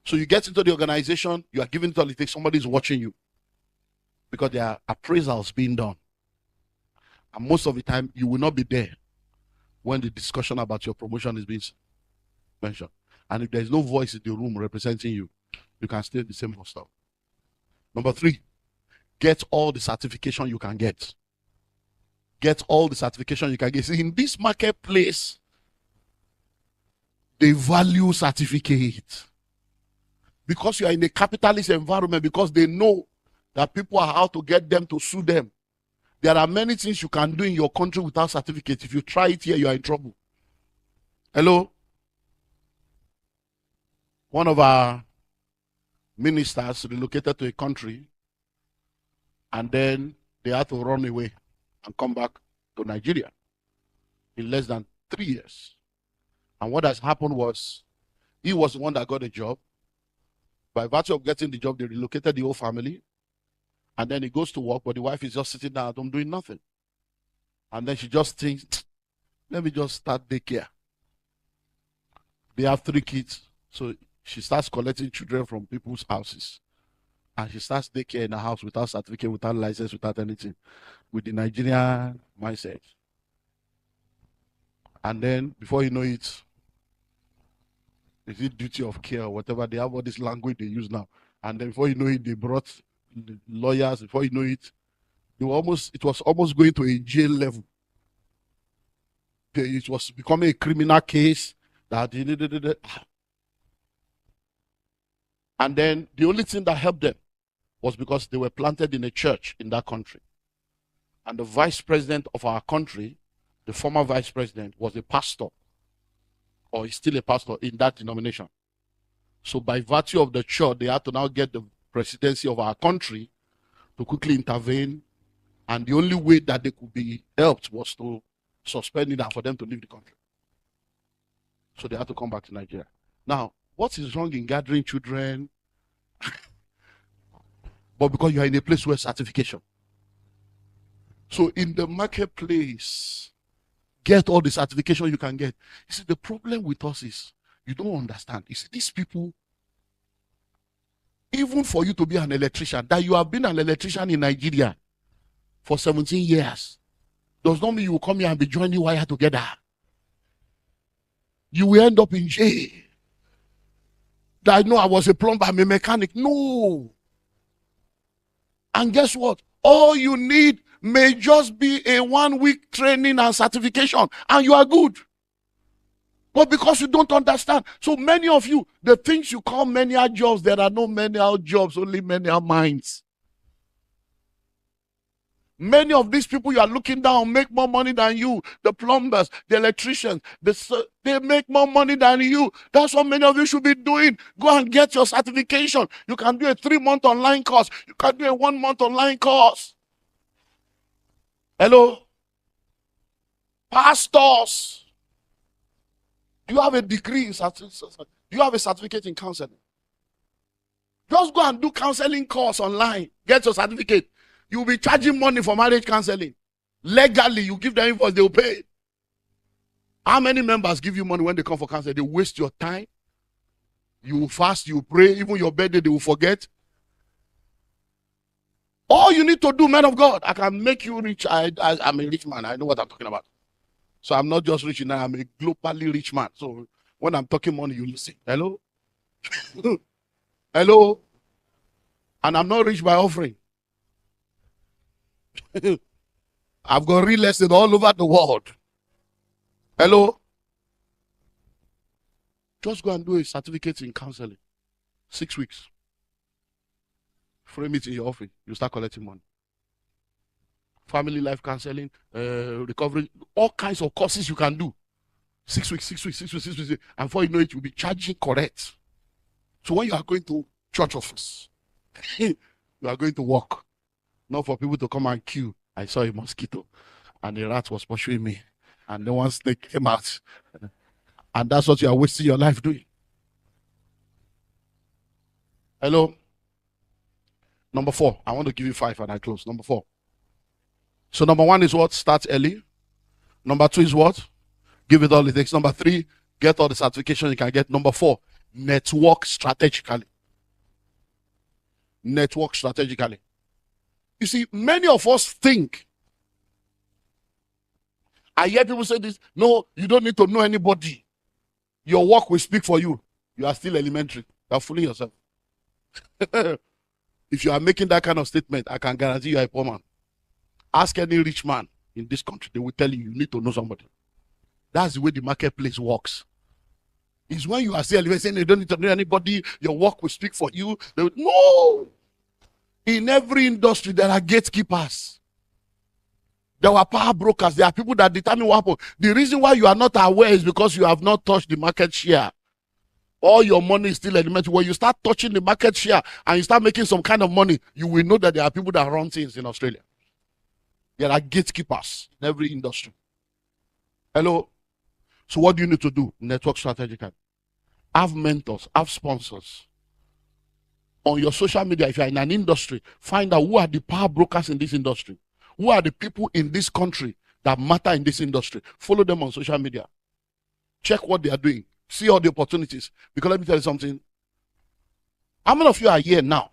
so you get into the organization, you are giving it all it takes, somebody's watching you. Because there are appraisals being done. And most of the time, you will not be there when the discussion about your promotion is being mentioned. And if there's no voice in the room representing you, you can stay the same stuff. Number 3, get all the certification you can get. Get all the certification you can get. See, in this marketplace, they value certificate. Because you are in a capitalist environment, because they know that people are out to get them to sue them. There are many things you can do in your country without certificate. If you try it here, you are in trouble. Hello? One of our ministers relocated to a country, and then they had to run away and come back to Nigeria in less than 3 years. And what has happened was, he was the one that got a job. By virtue of getting the job, they relocated the whole family. And then he goes to work, but the wife is just sitting down at home doing nothing. And then she just thinks, let me just start daycare. They have 3 kids. So she starts collecting children from people's houses. And she starts daycare in her house without certificate, without license, without anything. With the Nigerian mindset. And then, before you know it, is it duty of care or whatever? They have all this language they use now. And then before you know it, they brought the lawyers. Before you know it, it was almost going to a jail level. It was becoming a criminal case. And then the only thing that helped them was because they were planted in a church in that country. And the vice president of our country, the former vice president, was a pastor, or is still a pastor in that denomination. So by virtue of the church, they had to now get the presidency of our country to quickly intervene. And the only way that they could be helped was to suspend it and for them to leave the country. So they had to come back to Nigeria. Now, what is wrong in gathering children? But because you are in a place where certification. So in the marketplace, get all the certification you can get. You see, the problem with us is you don't understand. You see, these people, even for you to be an electrician, that you have been an electrician in Nigeria for 17 years, does not mean you will come here and be joining wire together. You will end up in jail. That I know I was a plumber, I'm a mechanic. No. And guess what? All you need may just be a 1-week training and certification, and you are good. But because you don't understand, so many of you, the things you call menial jobs, there are no menial jobs, only menial minds. Many of these people you are looking down make more money than you. The plumbers, the electricians, they make more money than you. That's what many of you should be doing. Go and get your certification. You can do a 3-month online course. You can do a 1-month online course. Hello? Pastors. Do you have a degree in certificate? Do you have a certificate in counseling? Just go and do counseling course online. Get your certificate. You'll be charging money for marriage counseling. Legally, you give them invoice, they will pay. How many members give you money when they come for counseling? They waste your time. You fast, you pray, even your birthday, they will forget. All you need to do, man of God, I can make you rich. I'm a rich man. I know what I'm talking about. So I'm not just rich now, I'm a globally rich man. So when I'm talking money, you listen. Hello? Hello? And I'm not rich by offering. I've got real estate all over the world. Hello? Just go and do a certificate in counseling. 6 weeks. Frame it in your office. You start collecting money. Family life counseling, recovery, all kinds of courses you can do. 6 weeks, 6 weeks, 6 weeks, 6 weeks. And before you know it, you'll be charging correct. So when you are going to church office, you are going to work, not for people to come and queue. I saw a mosquito and the rat was pursuing me. And then one snake came out. And that's what you are wasting your life doing. Hello? Number 4. I want to give you 5 and I close. Number 4. So number 1 is what? Start early. Number 2 is what? Give it all it takes. Number 3, get all the certification you can get. Number 4, network strategically. Network strategically. You see, many of us think, I hear people say this, no, you don't need to know anybody. Your work will speak for you. You are still elementary. You are fooling yourself. If you are making that kind of statement, I can guarantee you are a poor man. Ask any rich man in this country, they will tell you, you need to know somebody. That's the way the marketplace works. It's when you are still saying you don't need to know anybody, your work will speak for you. No! In every industry, there are gatekeepers. There are power brokers. There are people that determine what happens. The reason why you are not aware is because you have not touched the market share. All your money is still elementary. When you start touching the market share and you start making some kind of money, you will know that there are people that run things in Australia. There are gatekeepers in every industry. Hello? So what do you need to do? Network strategically. Have mentors, have sponsors. On your social media, if you're in an industry, find out who are the power brokers in this industry. Who are the people in this country that matter in this industry? Follow them on social media. Check what they are doing. See all the opportunities. Because let me tell you something. How many of you are here now?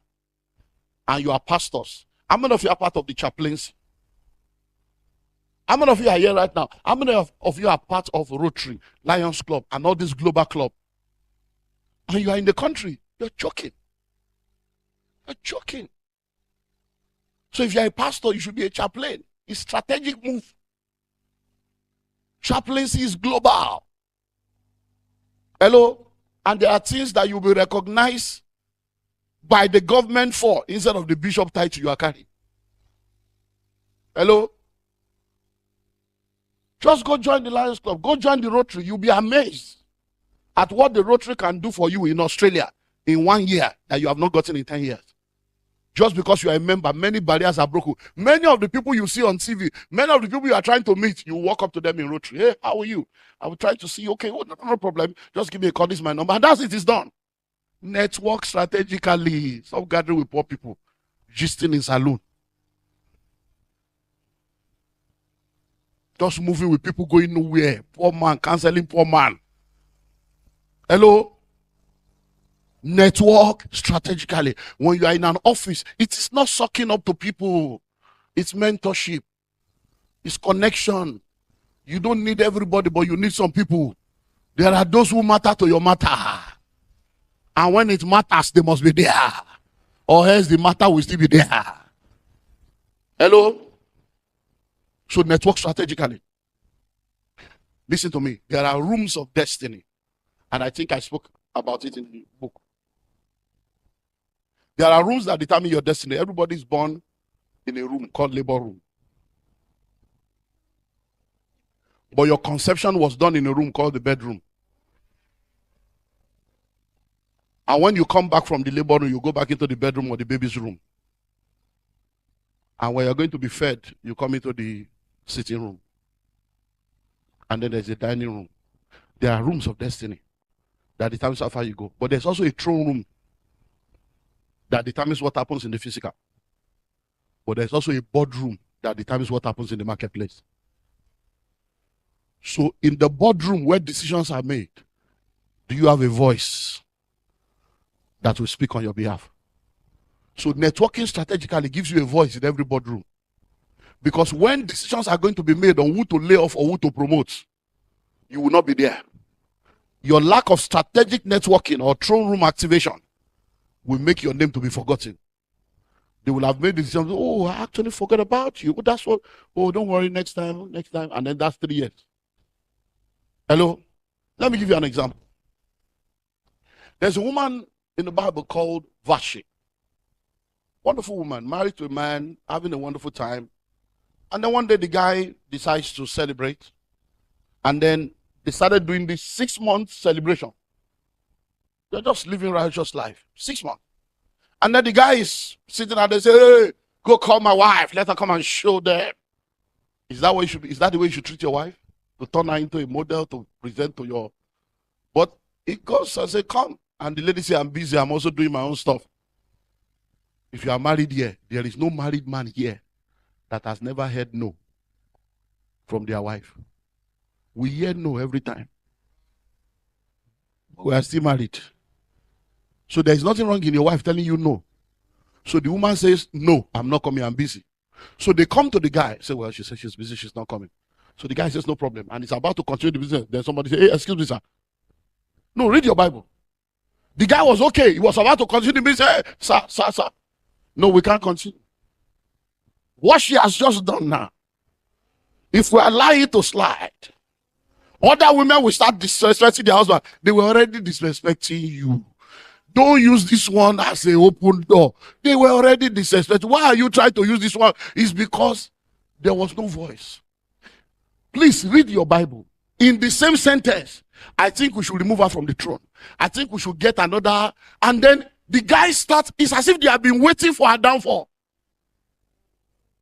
And you are pastors? How many of you are part of the chaplains? How many of you are here right now? How many of you are part of Rotary, Lions Club, and all this global club? And you are in the country. You're joking. You're joking. So if you're a pastor, you should be a chaplain. It's a strategic move. Chaplaincy is global. Hello? And there are things that you'll be recognized by the government for instead of the bishop title you are carrying. Hello? Just go join the Lions Club. Go join the Rotary. You'll be amazed at what the Rotary can do for you in Australia in 1 year that you have not gotten in 10 years. Just because you are a member, many barriers are broken. Many of the people you see on TV, many of the people you are trying to meet, you walk up to them in Rotary. Hey, how are you? I will try to see you. Okay, oh, no problem. Just give me a call. This is my number. And that's it. It's done. Network strategically. Stop gathering with poor people. Gisting in saloon. Just moving with people going nowhere. Poor man, canceling poor man. Hello? Network strategically. When you are in an office, it is not sucking up to people. It's mentorship. It's connection. You don't need everybody, but you need some people. There are those who matter to your matter. And when it matters, they must be there. Or else the matter will still be there. Hello? So network strategically. Listen to me. There are rooms of destiny. And I think I spoke about it in the book. There are rooms that determine your destiny. Everybody is born in a room called labor room. But your conception was done in a room called the bedroom. And when you come back from the labor room, you go back into the bedroom or the baby's room. And when you're going to be fed, you come into the sitting room. And then there's a dining room. There are rooms of destiny that determines how far you go. But there's also a throne room that determines what happens in the physical. But there's also a boardroom that determines what happens in the marketplace. So in the boardroom where decisions are made, do you have a voice that will speak on your behalf? So networking strategically gives you a voice in every boardroom. Because when decisions are going to be made on who to lay off or who to promote, you will not be there. Your lack of strategic networking or throne room activation will make your name to be forgotten. They will have made decisions. Oh, I actually forgot about you. That's what. Oh, don't worry, next time. And then that's 3 years. Hello? Let me give you an example. There's a woman in the Bible called Vashti. Wonderful woman, married to a man, having a wonderful time. And then one day the guy decides to celebrate. And then They started doing this 6-month celebration. They're just living righteous life. 6 months. And then the guy is sitting there, they say, hey, go call my wife. Let her come and show them. Is that what you should be? Is that the way you should treat your wife? To turn her into a model to present to your... But it goes and say, come. And the lady say, I'm busy. I'm also doing my own stuff. If you are married here, there is no married man here that has never heard no from their wife. We hear no every time. We are still married. So there is nothing wrong in your wife telling you no. So the woman says, no, I'm not coming, I'm busy. So they come to the guy, say, well, she says she's busy, she's not coming. So the guy says, no problem. And he's about to continue the business. Then somebody says, hey, excuse me, sir. No, read your Bible. The guy was okay. He was about to continue the business. Hey, sir. No, we can't continue. What she has just done now, if we allow it to slide, other women will start disrespecting their husband. They were already disrespecting you. Don't use this one as an open door. They were already disrespected. Why are you trying to use this one? It's because there was no voice. Please read your Bible. In the same sentence, I think we should remove her from the throne. I think we should get another. And then the guy starts, it's as if they have been waiting for her downfall.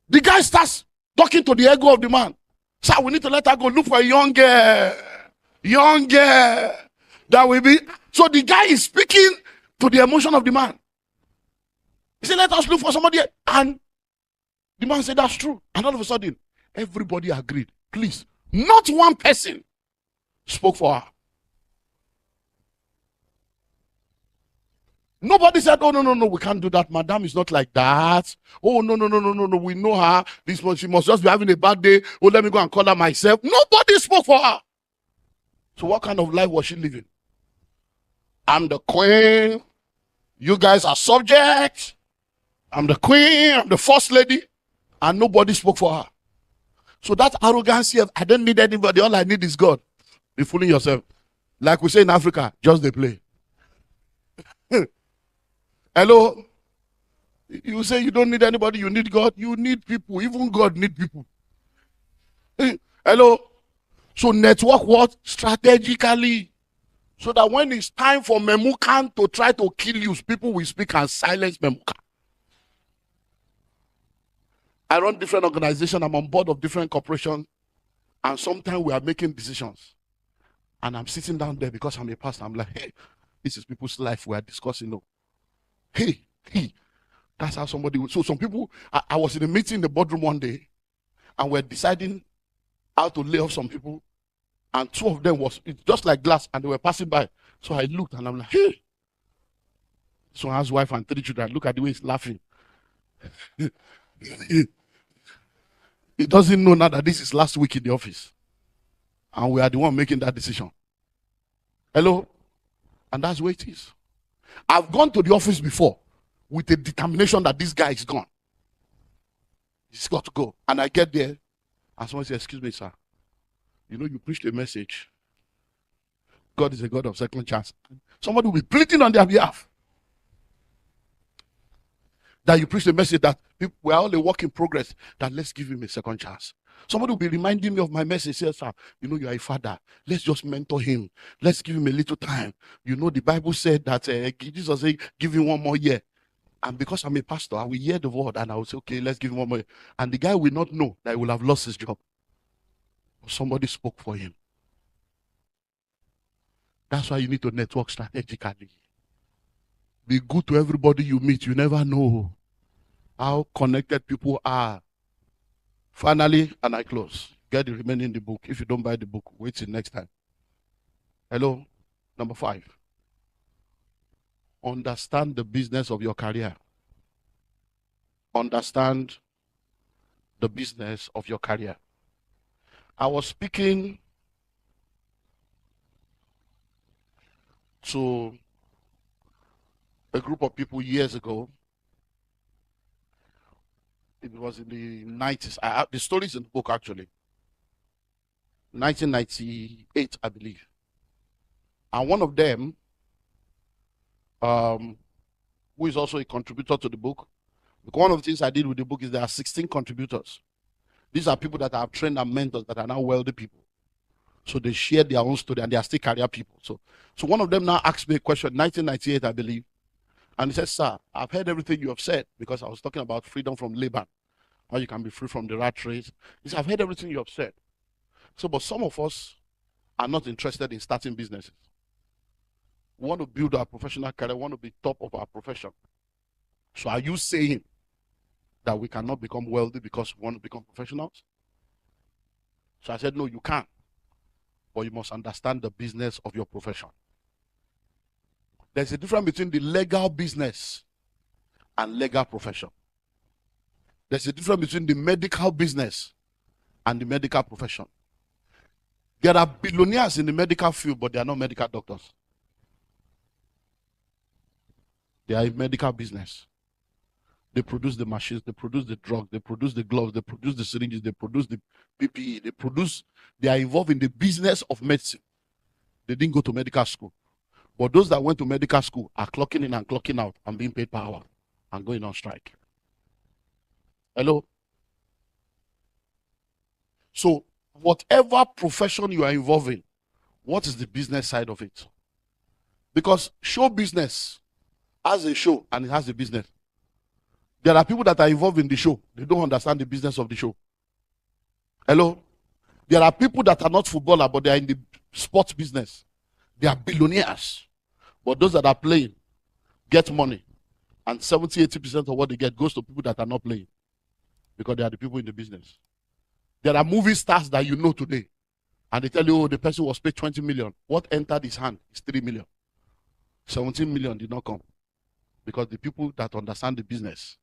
The guy starts talking to the ego of the man. Sir, we need to let her go. Look for a young girl. That will be. So the guy is speaking to the emotion of the man. He said, let us look for somebody. And the man said, that's true. And all of a sudden, everybody agreed. Please, not one person spoke for her. Nobody said, oh, no, we can't do that. Madam is not like that. Oh, no, we know her. She must just be having a bad day. Oh, let me go and call her myself. Nobody spoke for her. So what kind of life was she living? I'm the queen. You guys are subjects. I'm the queen. I'm the first lady. And nobody spoke for her. So that arrogancy of, I don't need anybody. All I need is God. You're fooling yourself. Like we say in Africa, just they play. Hello? You say you don't need anybody, you need God. You need people. Even God need people. Hello? So network what? Strategically. So that when it's time for Memucan to try to kill you, people will speak and silence Memucan. I run different organizations. I'm on board of different corporations. And sometimes we are making decisions. And I'm sitting down there because I'm a pastor. I'm like, hey, this is people's life we are discussing. No. Hey, that's how somebody would. So some people, I was in a meeting in the boardroom one day, and we're deciding how to lay off some people, and two of them was just like glass, and they were passing by. So I looked, and I'm like, hey. So I has wife and 3 children. Look at the way he's laughing. He doesn't know now that this is last week in the office, and we are the one making that decision. Hello, and that's where it is. I've gone to the office before with a determination that this guy is gone. He's got to go. And I get there, and someone says, excuse me, sir. You know, you preached a message. God is a God of second chance. Somebody will be pleading on their behalf. That you preached a message that we are all a work in progress, that let's give him a second chance. Somebody will be reminding me of my message. Say, sir, you know, you are a father. Let's just mentor him. Let's give him a little time. You know, the Bible said that Jesus said, give him 1 more year. And because I'm a pastor, I will hear the word and I will say, okay, let's give him 1 more year. And the guy will not know that he will have lost his job. But somebody spoke for him. That's why you need to network strategically. Be good to everybody you meet. You never know how connected people are. Finally, and I close. Get the remaining in the book. If you don't buy the book, wait till next time. Hello? Number 5. Understand the business of your career. Understand the business of your career. I was speaking to a group of people years ago. It was in the 90s. The story is in the book, actually. 1998, I believe. And one of them, who is also a contributor to the book, because one of the things I did with the book is there are 16 contributors. These are people that I have trained and mentors that are now wealthy people. So they shared their own story, and they are still career people. So one of them now asked me a question, 1998, I believe. And he said, sir, I've heard everything you have said, because I was talking about freedom from labor, how you can be free from the rat race. He said, I've heard everything you have said. So, but some of us are not interested in starting businesses. We want to build our professional career, we want to be top of our profession. So are you saying that we cannot become wealthy because we want to become professionals? So I said, no, you can. But you must understand the business of your profession. There's a difference between the legal business and legal profession. There's a difference between the medical business and the medical profession. There are billionaires in the medical field, but they are not medical doctors. They are in medical business. They produce the machines, they produce the drugs, they produce the gloves, they produce the syringes, they produce the PPE, they are involved in the business of medicine. They didn't go to medical school. But those that went to medical school are clocking in and clocking out and being paid per hour and going on strike. Hello? So whatever profession you are involved in, what is the business side of it? Because show business has a show and it has a business. There are people that are involved in the show. They don't understand the business of the show. Hello? There are people that are not footballers, but they are in the sports business. They are billionaires. But those that are playing get money. And 70-80% of what they get goes to people that are not playing. Because they are the people in the business. There are movie stars that you know today. And they tell you, oh, the person was paid 20 million. What entered his hand is 3 million. 17 million did not come. Because the people that understand the business,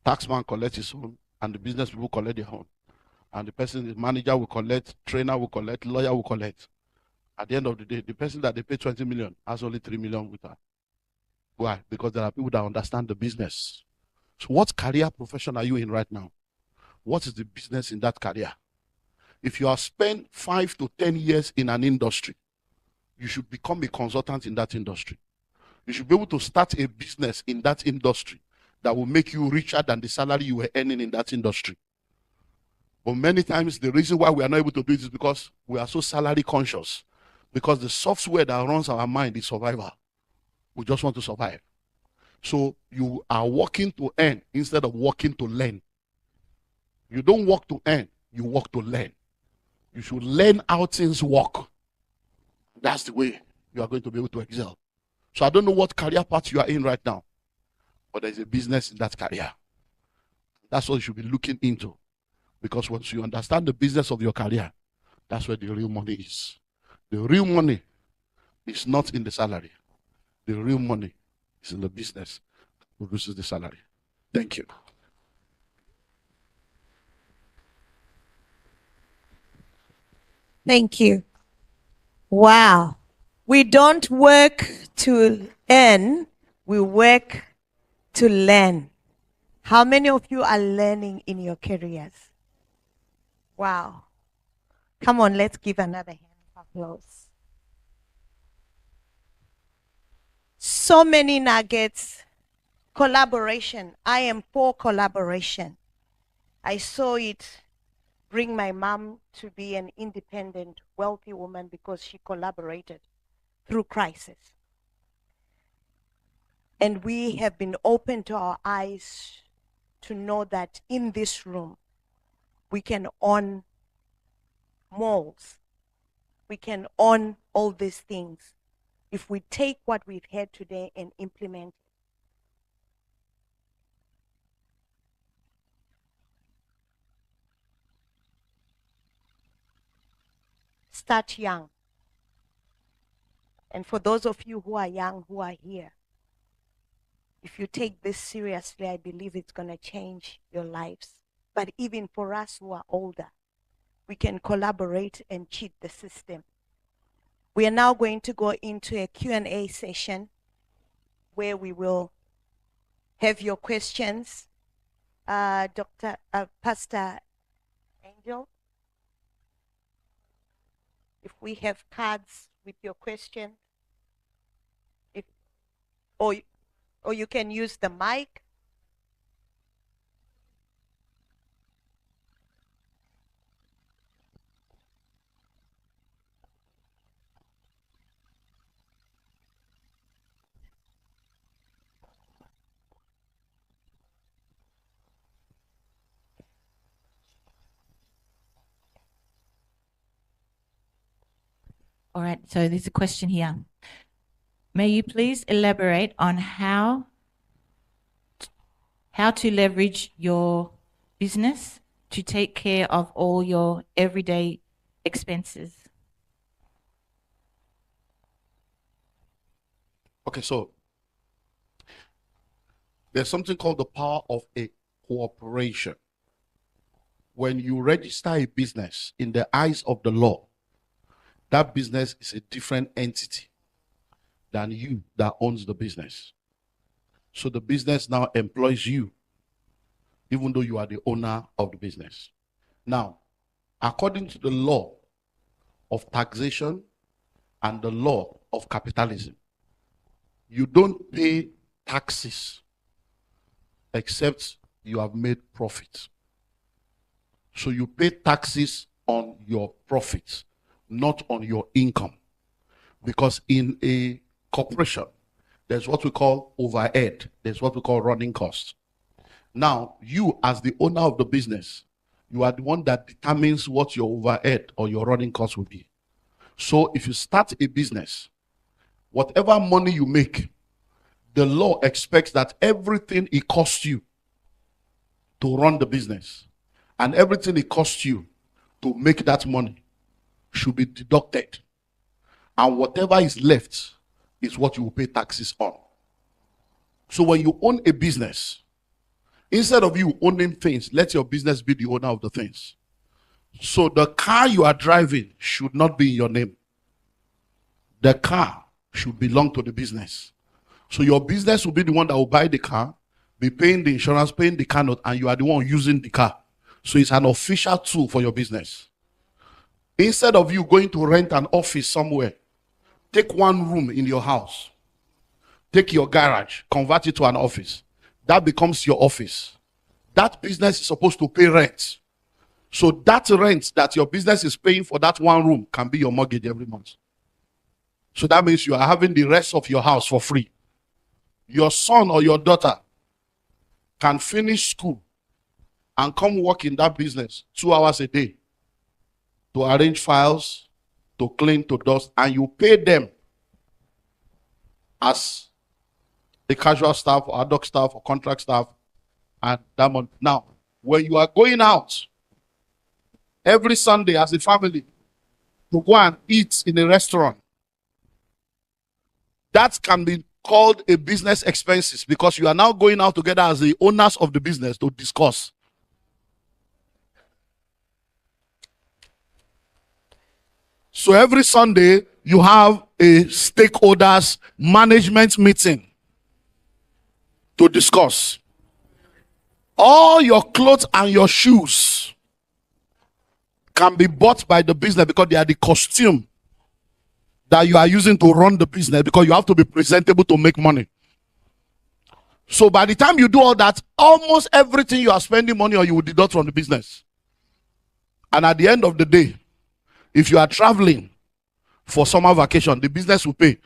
taxman collects his own, and the business people collect their own. And the person, the manager will collect, trainer will collect, lawyer will collect. At the end of the day, the person that they pay 20 million has only 3 million with her. Why? Because there are people that understand the business. So what career profession are you in right now? What is the business in that career? If you have spent 5 to 10 years in an industry, you should become a consultant in that industry. You should be able to start a business in that industry that will make you richer than the salary you were earning in that industry. But many times, the reason why we are not able to do it is because we are so salary conscious. Because the software that runs our mind is survival. We just want to survive. So you are working to earn instead of working to learn. You don't work to earn, you work to learn. You should learn how things work. That's the way you are going to be able to excel. So I don't know what career path you are in right now, but there's a business in that career. That's what you should be looking into. Because once you understand the business of your career, that's where the real money is. The real money is not in the salary. The real money is in the business that produces the salary. Thank you. Thank you. Wow. We don't work to earn, we work to learn. How many of you are learning in your careers? Wow. Come on, let's give another hand of applause. So many nuggets. Collaboration. I am for collaboration. I saw it bring my mom to be an independent, wealthy woman because she collaborated through crisis. And we have been open to our eyes to know that in this room, we can own malls. We can own all these things if we take what we've heard today and implement it. Start young. And for those of you who are young, who are here, if you take this seriously, I believe it's going to change your lives. But even for us who are older, we can collaborate and cheat the system. We are now going to go into a Q&A session where we will have your questions. Pastor Angel, if we have cards with your question, or you can use the mic. All right, so there's a question here. May you please elaborate on how to leverage your business to take care of all your everyday expenses? Okay, so there's something called the power of a cooperation. When you register a business in the eyes of the law, that business is a different entity than you that owns the business. So the business now employs you, even though you are the owner of the business. Now, according to the law of taxation and the law of capitalism, you don't pay taxes except you have made profit. So you pay taxes on your profits, not on your income. Because in a corporation, there's what we call overhead, there's what we call running costs. Now, you as the owner of the business, you are the one that determines what your overhead or your running costs will be. So if you start a business, whatever money you make, the law expects that everything it costs you to run the business and everything it costs you to make that money should be deducted. And whatever is left is what you will pay taxes on. So when you own a business, instead of you owning things, let your business be the owner of the things. So the car you are driving should not be in your name. The car should belong to the business. So your business will be the one that will buy the car, be paying the insurance, paying the car note, and you are the one using the car. So it's an official tool for your business. Instead of you going to rent an office somewhere, take one room in your house, take your garage, convert it to an office. That becomes your office. That business is supposed to pay rent. So that rent that your business is paying for that one room can be your mortgage every month. So that means you are having the rest of your house for free. Your son or your daughter can finish school and come work in that business 2 hours a day to arrange files, to clean, to dust, and you pay them as a casual staff or ad hoc staff or contract staff. And that month. Now, when you are going out every Sunday as a family to go and eat in a restaurant, that can be called a business expenses because you are now going out together as the owners of the business to discuss. So every Sunday you have a stakeholders management meeting to discuss. All your clothes and your shoes can be bought by the business because they are the costume that you are using to run the business, because you have to be presentable to make money. So by the time you do all that, almost everything you are spending money on, you will deduct from the business. And at the end of the day, if you are traveling for summer vacation, the business will pay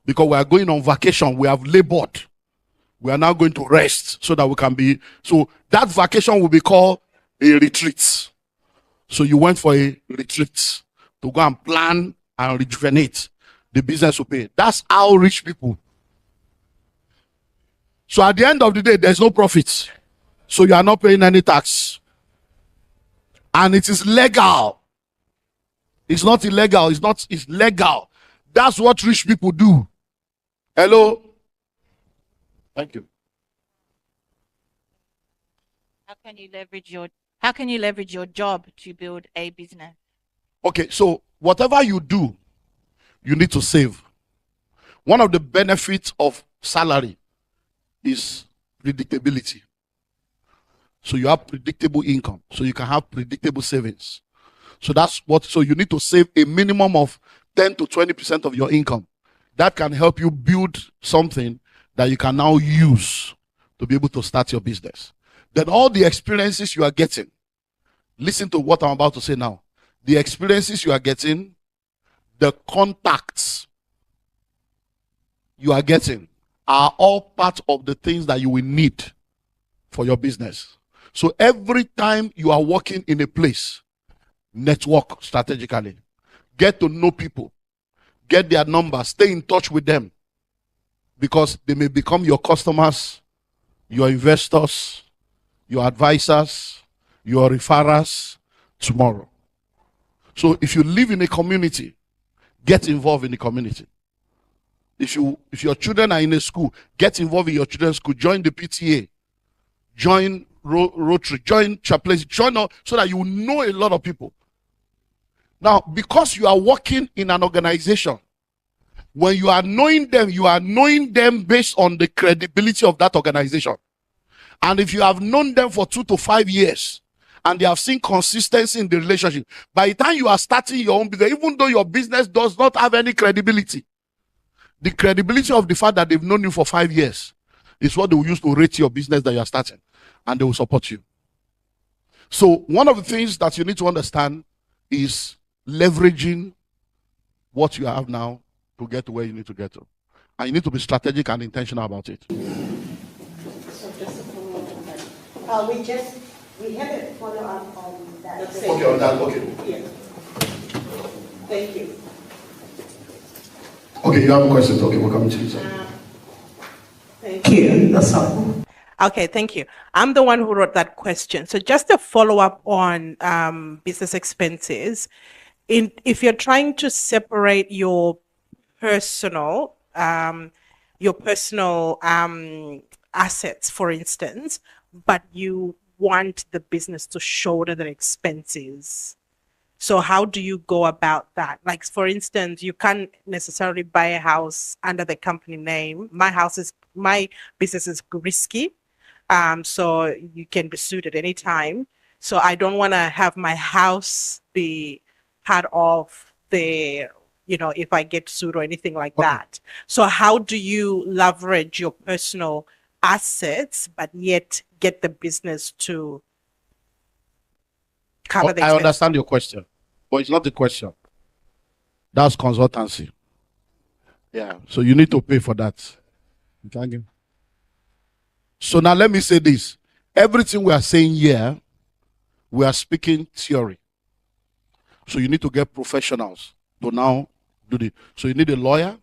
because we are going on vacation. We have labored. We are now going to rest so that we can be. So that vacation will be called a retreat. So you went for a retreat to go and plan and rejuvenate. The business will pay. That's how rich people. So at the end of the day, there's no profit. So you are not paying any tax. And it is legal. It's not illegal. It's legal. That's what rich people do. Hello? Thank you. How can you leverage your job to build a business? Okay, so whatever you do, you need to save. One of the benefits of salary is predictability. So you have predictable income. So you can have predictable savings. So you need to save a minimum of 10 to 20% of your income. That can help you build something that you can now use to be able to start your business. Then all the experiences you are getting, listen to what I'm about to say now. The experiences you are getting, the contacts you are getting are all part of the things that you will need for your business. So every time you are working in a place, network strategically. Get to know people. get their number, stay in touch with them, because they may become your customers, your investors, your advisors, your referrers tomorrow. So if you live in a community, get involved in the community. If your children are in a school, get involved in your children's school. Join the PTA, join Rotary, join chaplaincy, join all, so that you will know a lot of people. Now, because you are working in an organization, when you are knowing them based on the credibility of that organization. And if you have known them for 2 to 5 years, and they have seen consistency in the relationship, by the time you are starting your own business, even though your business does not have any credibility, the credibility of the fact that they've known you for 5 years is what they will use to rate your business that you are starting, and they will support you. So one of the things that you need to understand is leveraging what you have now to get to where you need to get to. And you need to be strategic and intentional about it. So just a follow-up on that. We have a follow-up on that. Okay, on that, okay. Yeah. Thank you. Okay, you have a question. Okay, we're coming to you. Thank you. That's all. Okay, thank you. I'm the one who wrote that question. So just a follow-up on business expenses. If you're trying to separate your personal assets, for instance, but you want the business to shoulder the expenses. So how do you go about that? Like, for instance, you can't necessarily buy a house under the company name. My business is risky. So you can be sued at any time. So I don't want to have my house be part of the, if I get sued or anything like that. So how do you leverage your personal assets, but yet get the business to cover the expenses? I understand your question, but it's not the question. That's consultancy. Yeah, so you need to pay for that. Thank you. So now let me say this. Everything we are saying here, we are speaking theory. So you need to get professionals to now do the. So you need a lawyer.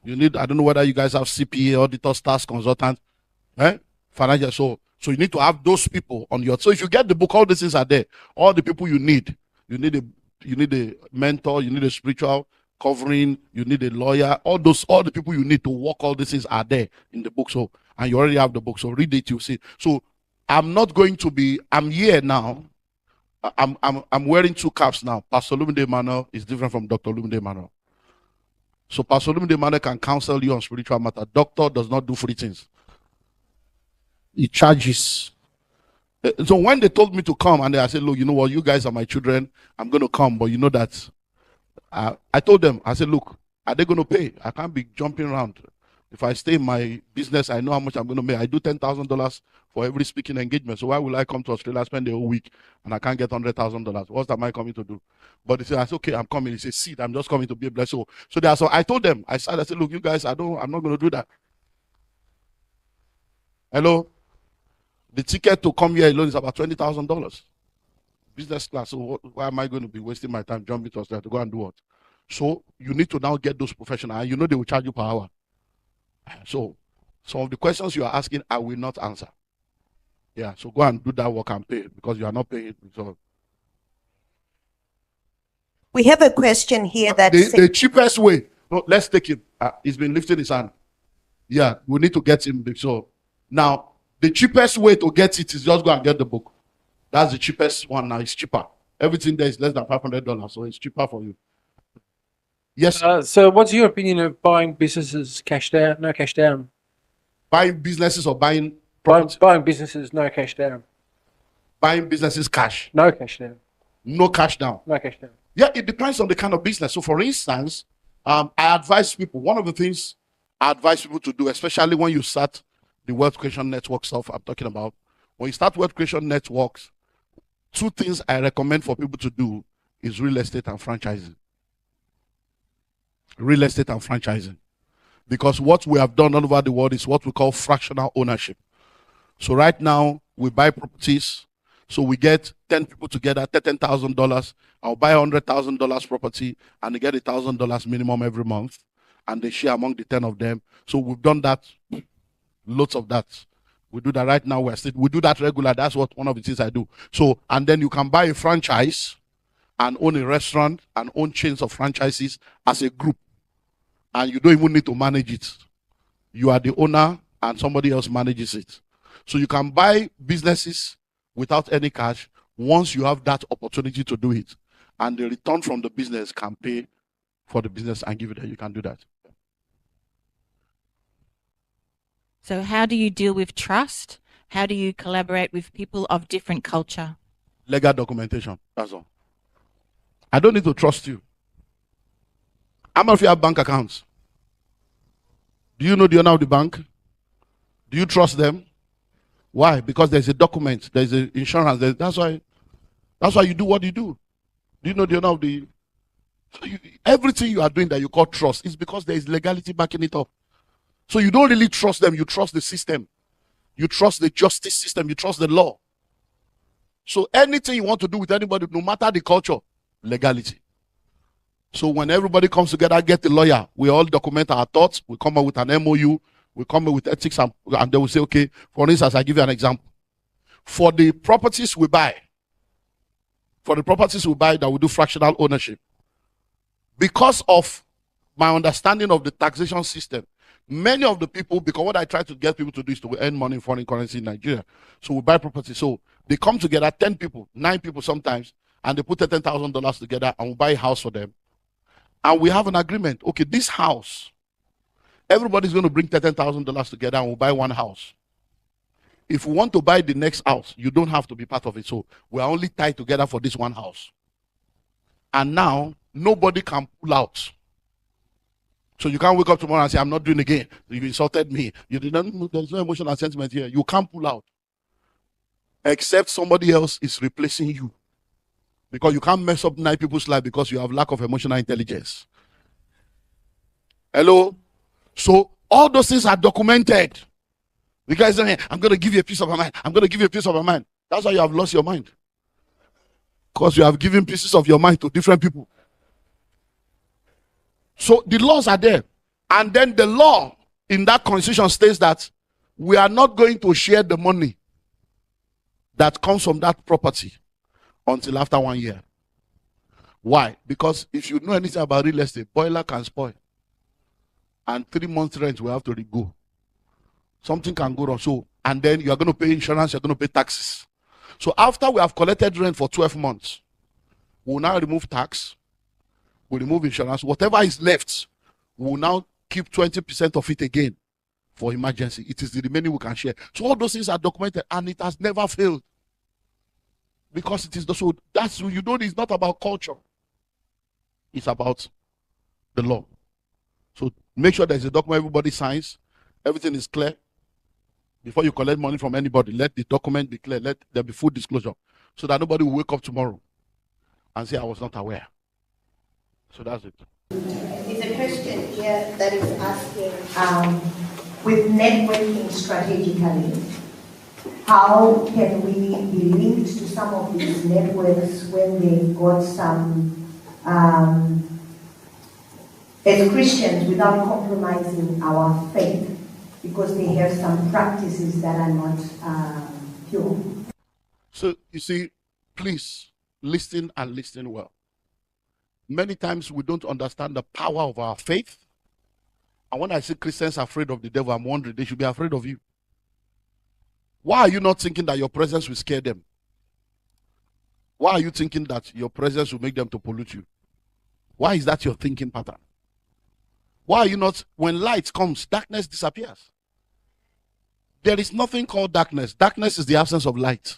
You need, I don't know whether you guys have CPA, auditor, stars, consultant, financial. So you need to have those people on your. So if you get the book, all these things are there. All the people you need. You need a mentor. You need a spiritual covering. You need a lawyer. All the people you need to work all these things are there in the book. So, and you already have the book. So read it. You see. So I'm here now. I'm wearing 2 caps now. Pastor Olumide Emmanuel is different from Dr. Olumide Emmanuel. So Pastor Olumide Emmanuel can counsel you on spiritual matter. Doctor does not do free things. He charges. So when they told me to come, and I said, look, you know what, you guys are my children. I'm going to come, but you know that. I told them, I said, look, are they going to pay? I can't be jumping around. If I stay in my business, I know how much I'm going to make. I do $10,000 for every speaking engagement. So why will I come to Australia, spend a whole week, and I can't get $100,000? What am I coming to do? But he said, I said, okay, I'm coming. He said, seed, I'm just coming to be a blessing. So I told them, I said, look, you guys, I'm not going to do that. Hello? The ticket to come here alone is about $20,000. Business class. So why am I going to be wasting my time jumping to Australia to go and do what? So you need to now get those professionals. And you know they will charge you per hour. So some of the questions you are asking, I will not answer. Yeah, so go and do that work and pay, because you are not paying. So We have a question here that the cheapest way. No, let's take him. He's been lifting his hand. Yeah, we need to get him. So now the cheapest way to get it is just go and get the book. That's the cheapest one. Now it's cheaper. Everything there is less than $500, so it's cheaper for you. Yes. So what's your opinion of buying businesses cash down, no cash down? Buying businesses or buying property? Buying businesses, no cash down. Buying businesses cash. No cash down. No cash down. No cash down. Yeah, it depends on the kind of business. So for instance, I advise people, one of the things I advise people to do, especially when you start the wealth creation network stuff I'm talking about, when you start wealth creation networks, 2 things I recommend for people to do is real estate and franchising. Real estate and franchising. Because what we have done all over the world is what we call fractional ownership. So right now, we buy properties. So we get 10 people together, $10,000. I'll buy $100,000 property, and they get $1,000 minimum every month, and they share among the 10 of them. So we've done that, lots of that. We do that right now. We do that regular. That's what one of the things I do. So, and then you can buy a franchise and own a restaurant and own chains of franchises as a group, and you don't even need to manage it. You are the owner, and somebody else manages it. So you can buy businesses without any cash once you have that opportunity to do it, and the return from the business can pay for the business and give it that. You can do that. So how do you deal with trust? How do you collaborate with people of different culture? Legal documentation, that's all. I don't need to trust you. How many of you have bank accounts? Do you know the owner of the bank? Do you trust them? Why? Because there's a document, there's an insurance. That's why you do what you do. Do you know the owner of the... everything you are doing that you call trust is because there is legality backing it up. So you don't really trust them. You trust the system. You trust the justice system. You trust the law. So anything you want to do with anybody, no matter the culture, legality. So when everybody comes together, get a lawyer, we all document our thoughts, we come up with an MOU, we come up with ethics, and they will say, okay, for instance, I give you an example. For the properties we buy that we do fractional ownership, because of my understanding of the taxation system, many of the people, because what I try to get people to do is to earn money in foreign currency in Nigeria. So we buy property. So they come together, 10 people, 9 people sometimes, and they put $10,000 together and we buy a house for them. And we have an agreement. Okay, this house, everybody's going to bring $10,000 together and we'll buy one house. If we want to buy the next house, you don't have to be part of it. So we're only tied together for this one house. And now, nobody can pull out. So you can't wake up tomorrow and say, I'm not doing it again. You insulted me. You didn't. There's no emotional sentiment here. You can't pull out. Except somebody else is replacing you. Because you can't mess up 9 people's life because you have lack of emotional intelligence. Hello? So all those things are documented. The guy is saying, I'm going to give you a piece of my mind. I'm going to give you a piece of my mind. That's why you have lost your mind. Because you have given pieces of your mind to different people. So the laws are there. And then the law in that constitution states that we are not going to share the money that comes from that property until after 1 year. Why? Because if you know anything about real estate, boiler can spoil. And 3 months rent will have to go. Something can go wrong. So, and then you are going to pay insurance, you're going to pay taxes. So after we have collected rent for 12 months, we'll now remove tax, we'll remove insurance. Whatever is left, we'll now keep 20% of it again for emergency. It is the remaining we can share. So all those things are documented and it has never failed. Because it is the so that's you know it's not about culture. It's about the law. So make sure there's a document everybody signs, everything is clear. Before you collect money from anybody, let the document be clear, let there be full disclosure. So that nobody will wake up tomorrow and say I was not aware. So that's it. There's a question here that is asking, with networking strategically, how can we be linked to some of these networks when they've got some, as Christians, without compromising our faith, because they have some practices that are not pure? So you see, please listen and listen well. Many times we don't understand the power of our faith. And when I say Christians are afraid of the devil, I'm wondering they should be afraid of you. Why are you not thinking that your presence will scare them? Why are you thinking that your presence will make them to pollute you? Why is that your thinking pattern? Why are you not, when light comes, darkness disappears? There is nothing called darkness. Darkness is the absence of light.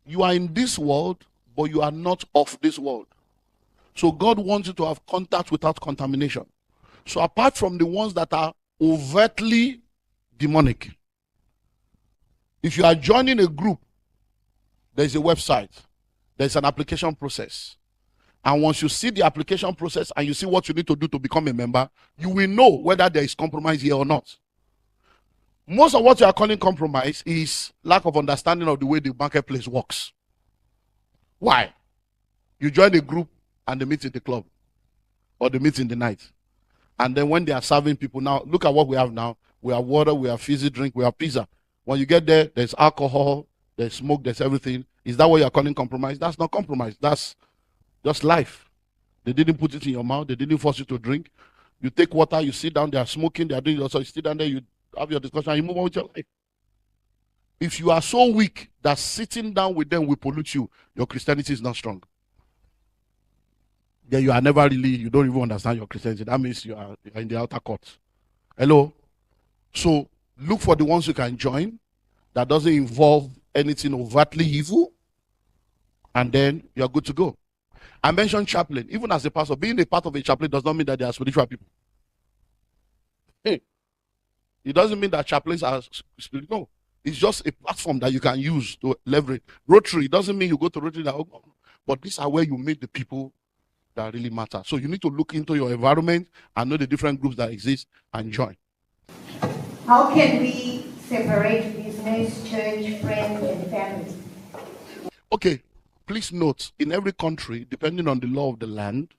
You are in this world, but you are not of this world. So God wants you to have contact without contamination. So apart from the ones that are overtly demonic, if you are joining a group, there's a website, there's an application process. And once you see the application process and you see what you need to do to become a member, you will know whether there is compromise here or not. Most of what you are calling compromise is lack of understanding of the way the marketplace works. Why? You join a group and they meet in the club or they meet in the night. And then when they are serving people, now look at what we have now. We have water, we have fizzy drink, we have pizza. When you get there, there's alcohol, there's smoke, there's everything. Is that what you are calling compromise? That's not compromise. That's just life. They didn't put it in your mouth. They didn't force you to drink. You take water, you sit down, they are smoking, they are doing it also. You sit down there, you have your discussion, and you move on with your life. If you are so weak that sitting down with them will pollute you, your Christianity is not strong. Then you are never really, you don't even understand your Christianity. That means you are in the outer court. Hello? So look for the ones you can join that doesn't involve anything overtly evil, and then you're good to go. I mentioned chaplain. Even as a pastor, being a part of a chaplain does not mean that they are spiritual people. Hey, it doesn't mean that chaplains are spiritual. No. It's just a platform that you can use to leverage. Rotary doesn't mean you go to Rotary, but these are where you meet the people that really matter. So you need to look into your environment and know the different groups that exist and join. How can we separate business, church, friends, and family? Okay, please note, in every country, depending on the law of the land,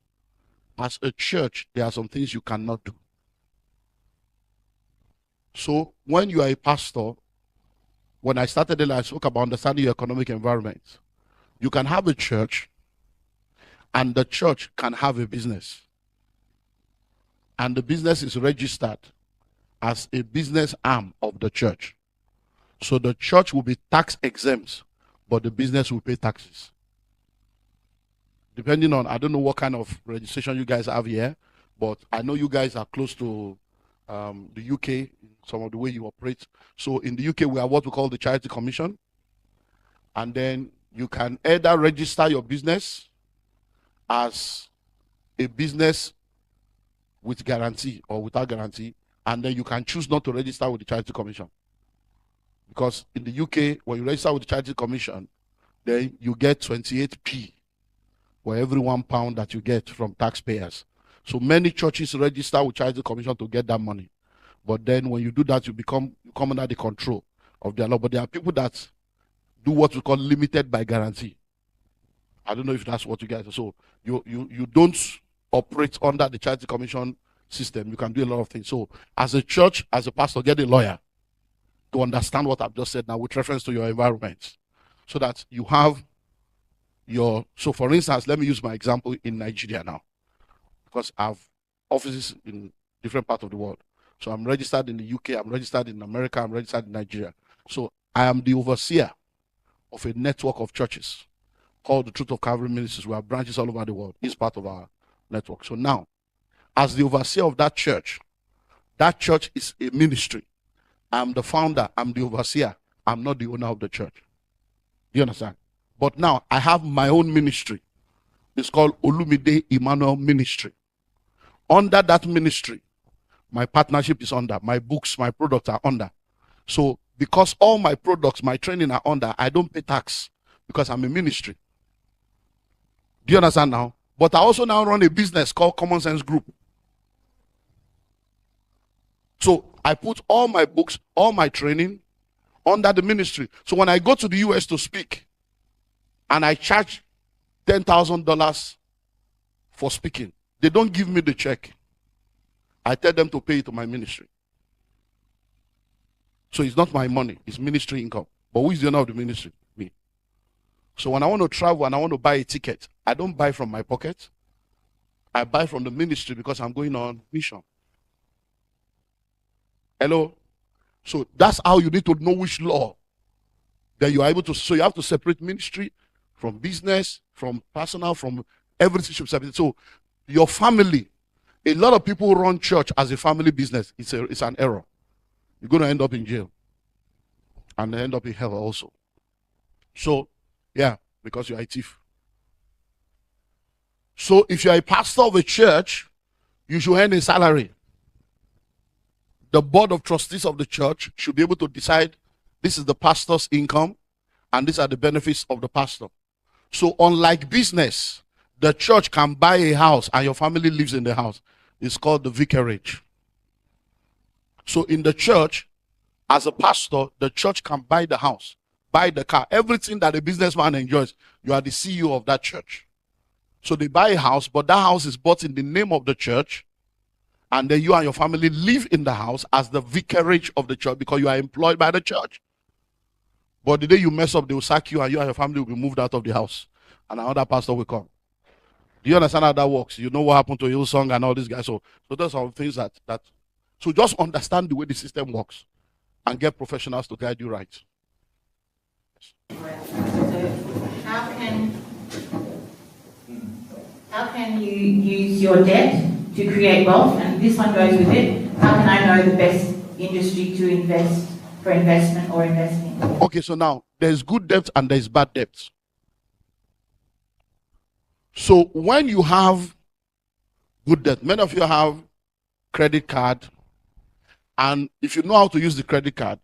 as a church, there are some things you cannot do. So when you are a pastor, when I started I spoke about understanding your economic environment. You can have a church, and the church can have a business. And the business is registered as a business arm of the church. So the church will be tax exempt, but the business will pay taxes. Depending on, I don't know what kind of registration you guys have here, but I know you guys are close to the UK, some of the way you operate. So in the UK, we have what we call the Charity Commission. And then you can either register your business as a business with guarantee or without guarantee, and then you can choose not to register with the Charity Commission. Because in the UK, when you register with the Charity Commission, then you get 28p for every £1 that you get from taxpayers. So many churches register with Charity Commission to get that money. But then when you do that, you come under the control of their law. But there are people that do what we call limited by guarantee. I don't know if that's what you guys. So you don't operate under the Charity Commission system. You can do a lot of things. So as a church, as a pastor, get a lawyer to understand what I've just said now with reference to your environment, so that you have your. So for instance, let me use my example in Nigeria now, because I have offices in different parts of the world. So I'm registered in the UK, I'm registered in America, I'm registered in Nigeria. So I am the overseer of a network of churches called the Truth of Calvary Ministries. We have branches all over the world. It's part of our network. So now, as the overseer of that church is a ministry. I'm the founder, I'm the overseer. I'm not the owner of the church. Do you understand? But now I have my own ministry. It's called Olumide Emmanuel Ministry. Under that ministry, my partnership is under. My books, my products are under. So because all my products, my training are under, I don't pay tax because I'm a ministry. Do you understand now? But I also now run a business called Common Sense Group. So I put all my books, all my training under the ministry. So when I go to the US to speak and I charge $10,000 for speaking, they don't give me the check. I tell them to pay it to my ministry. So it's not my money, it's ministry income. But who is the owner of the ministry? Me. So when I want to travel and I want to buy a ticket, I don't buy from my pocket. I buy from the ministry because I'm going on mission. Hello? So that's how you need to know which law that you are able to. So you have to separate ministry from business, from personal, from everything should be separated. So your family, a lot of people run church as a family business. It's an error. You're going to end up in jail and end up in hell also. So, yeah, because you're a thief. So if you're a pastor of a church, you should earn a salary. The board of trustees of the church should be able to decide this is the pastor's income and these are the benefits of the pastor. So unlike business, the church can buy a house and your family lives in the house. It's called the vicarage. So in the church, As a pastor, the church can buy the house, buy the car, everything that a businessman enjoys. You are the CEO of that church. So they buy a house, but that house is bought in the name of the church. And then you and your family live in the house as the vicarage of the church because you are employed by the church. But the day you mess up, they will sack you and your family will be moved out of the house. And another pastor will come. Do you understand how that works? You know what happened to Hillsong and all these guys. So those are things that so just understand the way the system works and get professionals to guide you right. So how can you use your debt to create wealth? And this one goes with it. How can I know the best industry to invest for investment or investing? Okay, so now there's good debt and there's bad debt. So when you have good debt, many of you have credit card, and if you know how to use the credit card,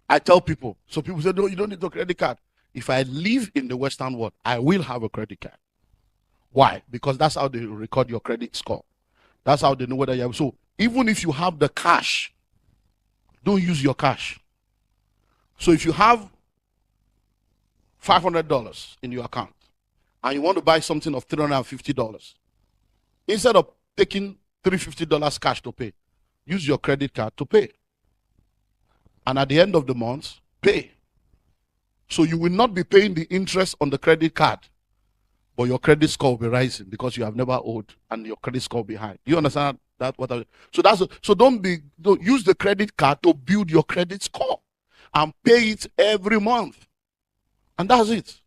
I tell people, so people say, no, you don't need a credit card. If I live in the Western world, I will have a credit card. Why? Because that's how they record your credit score. That's how they know whether you have. So even if you have the cash, don't use your cash. So if you have $500 in your account and you want to buy something of $350, instead of taking $350 cash to pay, use your credit card to pay. And at the end of the month, pay. So you will not be paying the interest on the credit card, but your credit score will be rising because you have never owed and your credit score will be high. Do you understand that? So don't use the credit card to build your credit score and pay it every month. And that's it.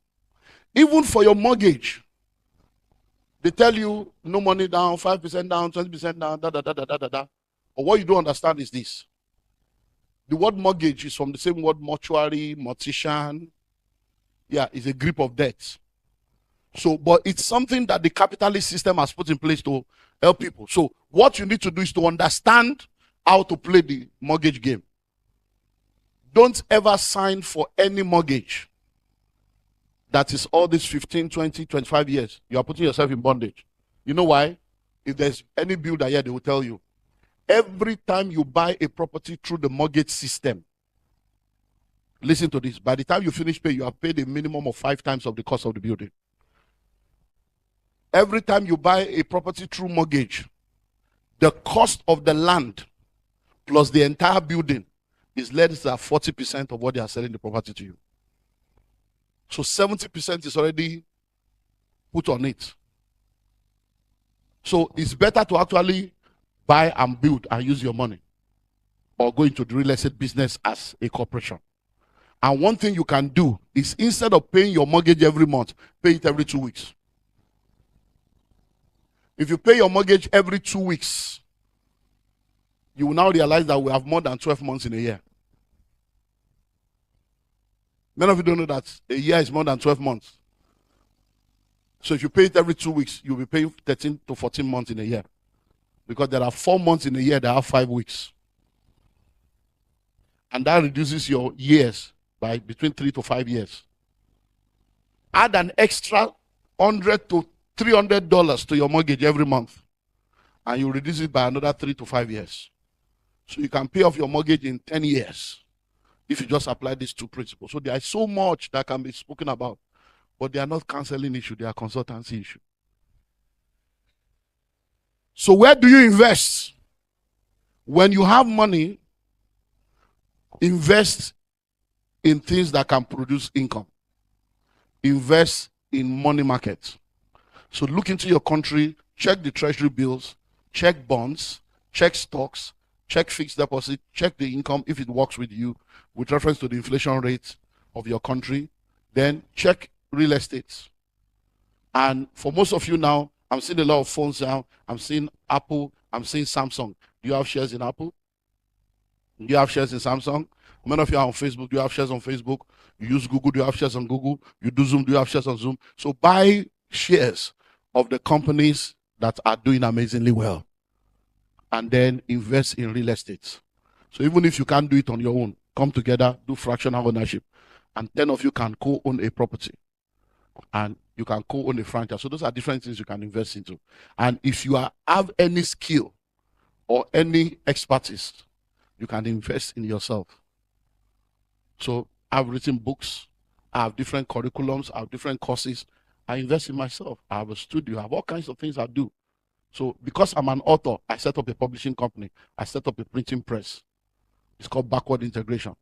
Even for your mortgage, they tell you no money down, 5% down, 20% down, da. But what you don't understand is this. The word mortgage is from the same word mortuary, mortician. Yeah, it's a grip of debt. So, but it's something that the capitalist system has put in place to help people. So what you need to do is to understand how to play the mortgage game. Don't ever sign for any mortgage that is all these 15, 20, 25 years. You are putting yourself in bondage. You know why? If there's any builder here, they will tell you. Every time you buy a property through the mortgage system, listen to this. By the time you finish paying, you have paid a minimum of 5 times of the cost of the building. Every time you buy a property through mortgage, the cost of the land plus the entire building is less than 40% of what they are selling the property to you. So 70% is already put on it. So it's better to actually buy and build and use your money or go into the real estate business as a corporation. And one thing you can do is instead of paying your mortgage every month, pay it every 2 weeks. If you pay your mortgage every 2 weeks, you will now realize that we have more than 12 months in a year. Many of you don't know that a year is more than 12 months. So if you pay it every 2 weeks, you'll be paying 13 to 14 months in a year. Because there are 4 months in a year that have 5 weeks. And that reduces your years by between 3 to 5 years. Add an extra $100 to $300 to your mortgage every month, and you reduce it by another 3 to 5 years. So you can pay off your mortgage in 10 years if you just apply these 2 principles. So there is so much that can be spoken about, but they are not counseling issue, they are consultancy issue. So where do you invest? When you have money, invest in things that can produce income. Invest in money markets. So look into your country, check the treasury bills, check bonds, check stocks, check fixed deposit, check the income if it works with you with reference to the inflation rate of your country. Then check real estate. And for most of you now, I'm seeing a lot of phones now. I'm seeing Apple, I'm seeing Samsung. Do you have shares in Apple? Do you have shares in Samsung? Many of you are on Facebook. Do you have shares on Facebook? You use Google. Do you have shares on Google? You do Zoom. Do you have shares on Zoom? So buy shares of the companies that are doing amazingly well, and then invest in real estate. So even if you can't do it on your own, come together, do fractional ownership, and 10 of you can co-own a property, and you can co-own a franchise. So those are different things you can invest into. And if you have any skill or any expertise you can invest in yourself. So I've written books, I have different curriculums, I have different courses. I invest in myself. I have a studio, I have all kinds of things I do. So because I'm an author, I set up a publishing company. I set up a printing press. It's called backward integration.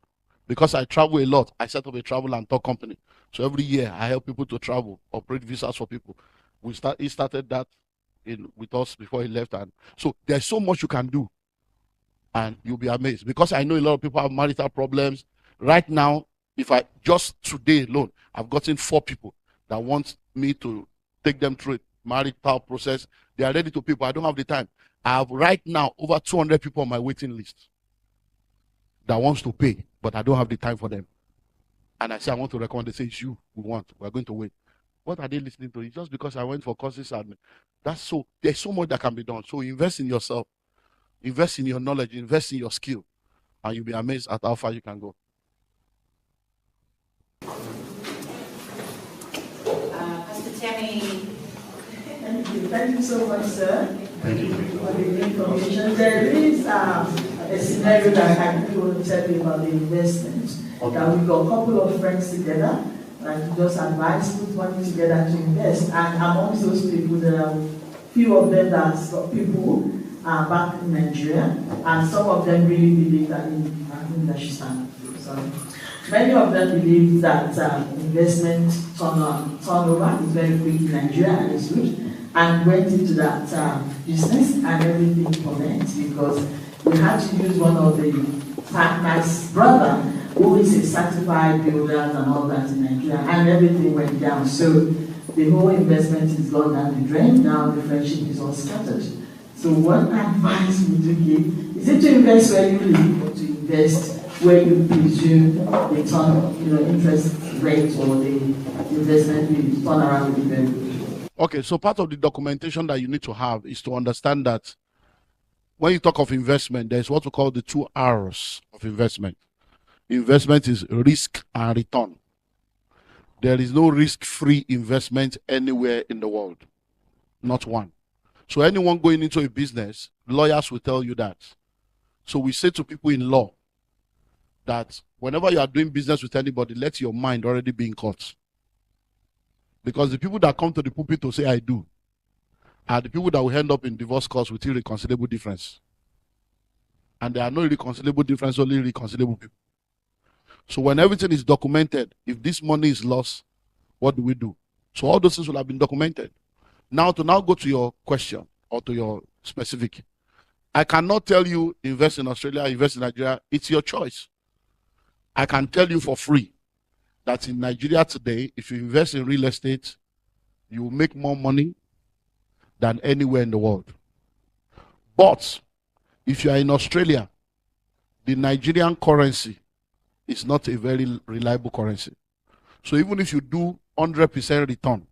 Because I travel a lot, I set up a travel and tour company. So every year I help people to travel, operate visas for people. He started that with us before he left. And so there's so much you can do. And you'll be amazed. Because I know a lot of people have marital problems. Right now, if I just today alone, I've gotten 4 people that want me to take them through a marital process. They are ready to people. I don't have the time. I have right now over 200 people on my waiting list that wants to pay, but I don't have the time for them. And I say, I want to recommend. They say, it's you we want. We're going to wait. What are they listening to? It's just because I went for courses and there's so much that can be done. So invest in yourself, invest in your knowledge, invest in your skill, and you'll be amazed at how far you can go. Pastor Tammy. Thank you so much, sir. Thank you. For the information. There is a scenario that I really want to tell you about the investment. Okay. That we got a couple of friends together, and just advise, put money together to invest. And amongst those people, there are few of them that people back in Nigeria, and some of them really believe that I think that should stand. Sorry. Many of them believe that investment turnover is very quick in Nigeria and is good, and went into that business and everything commenced because we had to use one of the partners' brother, who is a certified builder and all that in Nigeria, and everything went down. So the whole investment is gone down the drain. Now the friendship is all scattered. So what advice would you give? Is it to invest where you live, or to invest where you presume the interest rate or the investment will turn around with very good? Okay, so part of the documentation that you need to have is to understand that when you talk of investment, there's what we call the 2 R's of investment. Investment is risk and return. There is no risk-free investment anywhere in the world. Not one. So anyone going into a business, lawyers will tell you that. So we say to people in law that whenever you are doing business with anybody, let your mind already be in court. Because the people that come to the pulpit to say I do are the people that will end up in divorce courts with irreconcilable difference. And there are no irreconcilable difference, only irreconcilable people. So when everything is documented, if this money is lost, what do we do? So all those things will have been documented. Now to go to your question or to your specific. I cannot tell you invest in Australia, invest in Nigeria. It's your choice. I can tell you for free that in Nigeria today, if you invest in real estate, you will make more money than anywhere in the world. But if you are in Australia, the Nigerian currency is not a very reliable currency. So even if you do 100% return,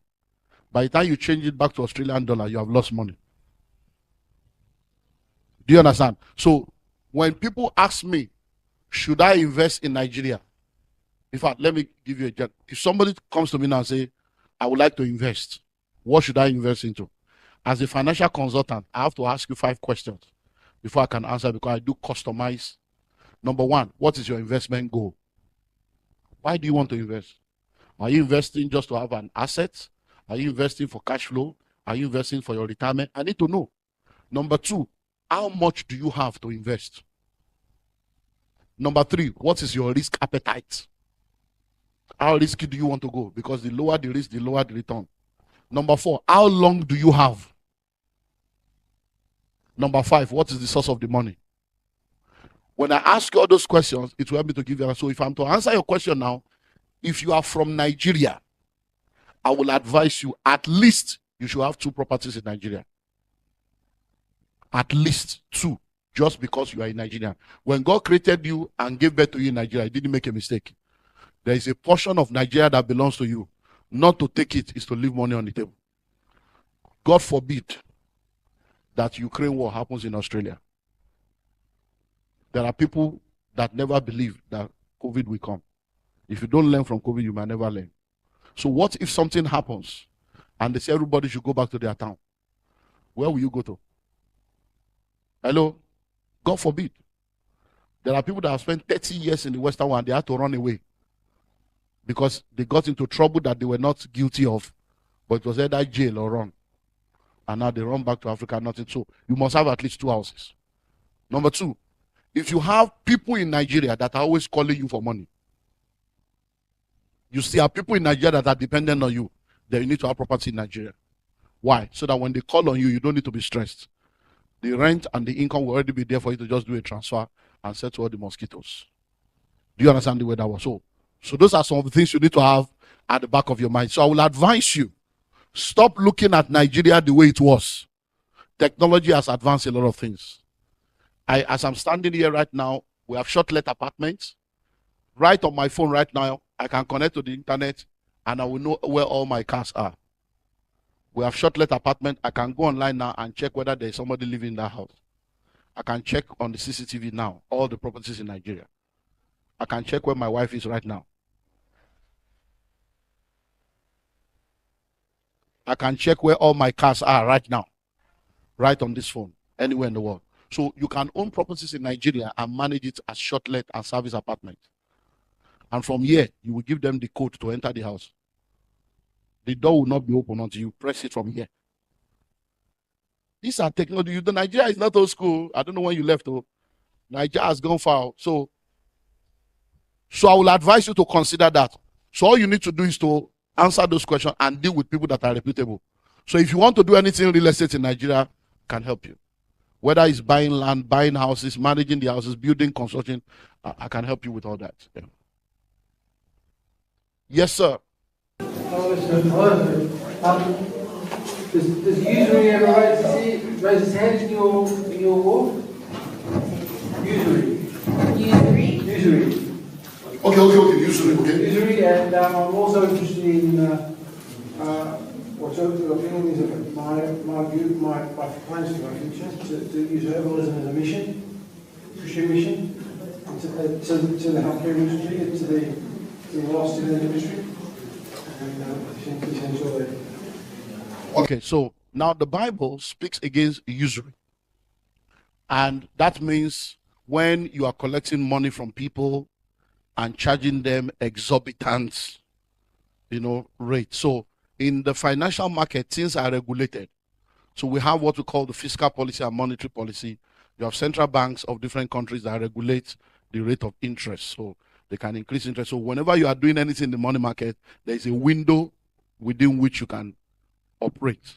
by the time you change it back to Australian dollar, you have lost money. Do you understand? So when people ask me, should I invest in Nigeria? In fact, let me give you a joke. If somebody comes to me now and say, I would like to invest, what should I invest into? As a financial consultant, I have to ask you 5 questions before I can answer, because I do customize. Number 1, what is your investment goal? Why do you want to invest? Are you investing just to have an asset? Are you investing for cash flow? Are you investing for your retirement? I need to know. Number 2, how much do you have to invest? Number 3, what is your risk appetite? How risky do you want to go? Because the lower the risk, the lower the return. Number 4, how long do you have? Number 5, what is the source of the money? When I ask you all those questions, it will help me to give you an answer. So if I'm to answer your question now, if you are from Nigeria, I will advise you at least you should have 2 properties in Nigeria. At least 2, just because you are in Nigeria. When God created you and gave birth to you in Nigeria, He didn't make a mistake. There is a portion of Nigeria that belongs to you. Not to take it is to leave money on the table. God forbid that Ukraine war happens in Australia. There are people that never believe that COVID will come. If you don't learn from COVID, you might never learn. So what if something happens and they say everybody should go back to their town? Where will you go to? Hello? God forbid. There are people that have spent 30 years in the Western world, they had to run away because they got into trouble that they were not guilty of, but it was either jail or run. And now they run back to Africa, nothing. So you must have at least 2 houses. Number 2, if you have people in Nigeria that are always calling you for money, you see, have people in Nigeria that are dependent on you, then you need to have property in Nigeria. Why? So that when they call on you, you don't need to be stressed. The rent and the income will already be there for you to just do a transfer and settle all the mosquitoes. Do you understand the way that was? So those are some of the things you need to have at the back of your mind. So I will advise you, stop looking at Nigeria the way it was. Technology has advanced a lot of things. As I'm standing here right now, we have short-let apartments. Right on my phone right now, I can connect to the internet and I will know where all my cars are. We have short-let apartment. I can go online now and check whether there's somebody living in that house. I can check on the CCTV now, all the properties in Nigeria. I can check where my wife is right now. I can check where all my cars are right now, right on this phone, anywhere in the world. So you can own properties in Nigeria and manage it as short-let and service apartment. And from here, you will give them the code to enter the house. The door will not be open until you press it from here. These are technology. The Nigeria is not old school. I don't know when you left. Nigeria has gone far. So I will advise you to consider that. So all you need to do is to answer those questions and deal with people that are reputable. So if you want to do anything real estate in Nigeria, can help you. Whether it's buying land, buying houses, managing the houses, building, construction, I can help you with all that. Yeah. Yes, sir. Does usury ever raise his hand in your walk? Usury. Okay, usury, okay. Usury, and I'm also interested in what's your opinion is of my plans for my future to use herbalism as a mission, Christian mission, to the healthcare industry, to the lost in the industry. Okay, so now the Bible speaks against usury. And that means when you are collecting money from people and charging them exorbitant, rate. So in the financial market, things are regulated. So we have what we call the fiscal policy and monetary policy. You have central banks of different countries that regulate the rate of interest. So they can increase interest. So whenever you are doing anything in the money market, there is a window within which you can operate.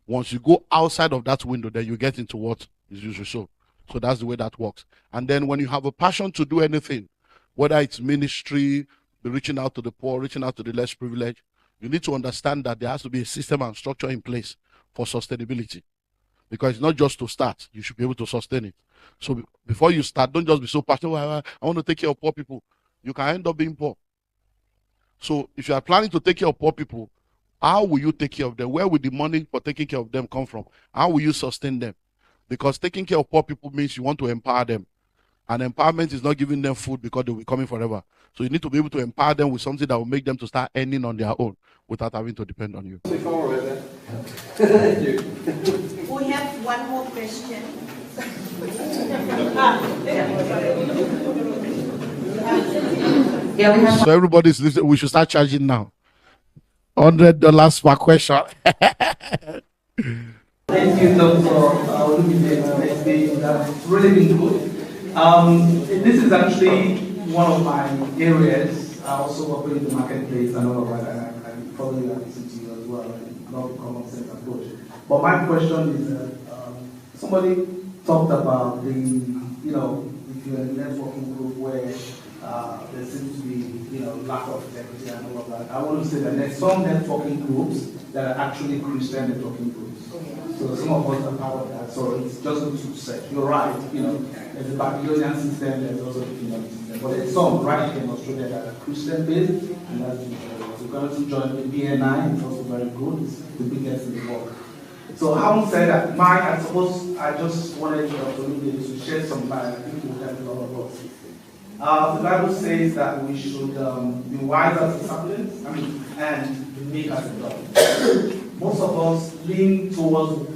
Once you go outside of that window, then you get into what is usually so. So that's the way that works. And then when you have a passion to do anything, whether it's ministry, reaching out to the poor, reaching out to the less privileged, you need to understand that there has to be a system and structure in place for sustainability. Because it's not just to start, you should be able to sustain it. So before you start, don't just be so passionate, I want to take care of poor people. You can end up being poor. So if you are planning to take care of poor people, how will you take care of them? Where will the money for taking care of them come from? How will you sustain them? Because taking care of poor people means you want to empower them. And empowerment is not giving them food because they will be coming forever. So you need to be able to empower them with something that will make them to start earning on their own without having to depend on you. We have one more question. So everybody's listening. We should start charging now. $100 per question. Thank you, Dr. Olumide Emmanuel. That's really been good. This is actually one of my areas. I also operate in the marketplace and all of that, and I probably listen to you as well, and not common sense approach. But my question is, somebody talked about the, if you're in a networking group where there seems to be, lack of integrity and all of that. I want to say that there's some networking groups that are actually Christian networking groups. So some of us are part of that. So it's just good to say. You're right. There's a Babylonian system. There's also the kingdom system. But there's some right here in Australia that are Christian based, and that's we're going to join the BNI. It's also very good. It's the biggest in the world. So having said that, I just wanted to share some light. I think it will help a lot of us. The Bible says that we should be wise as disciples, and be meek as a dog. Most of us lean towards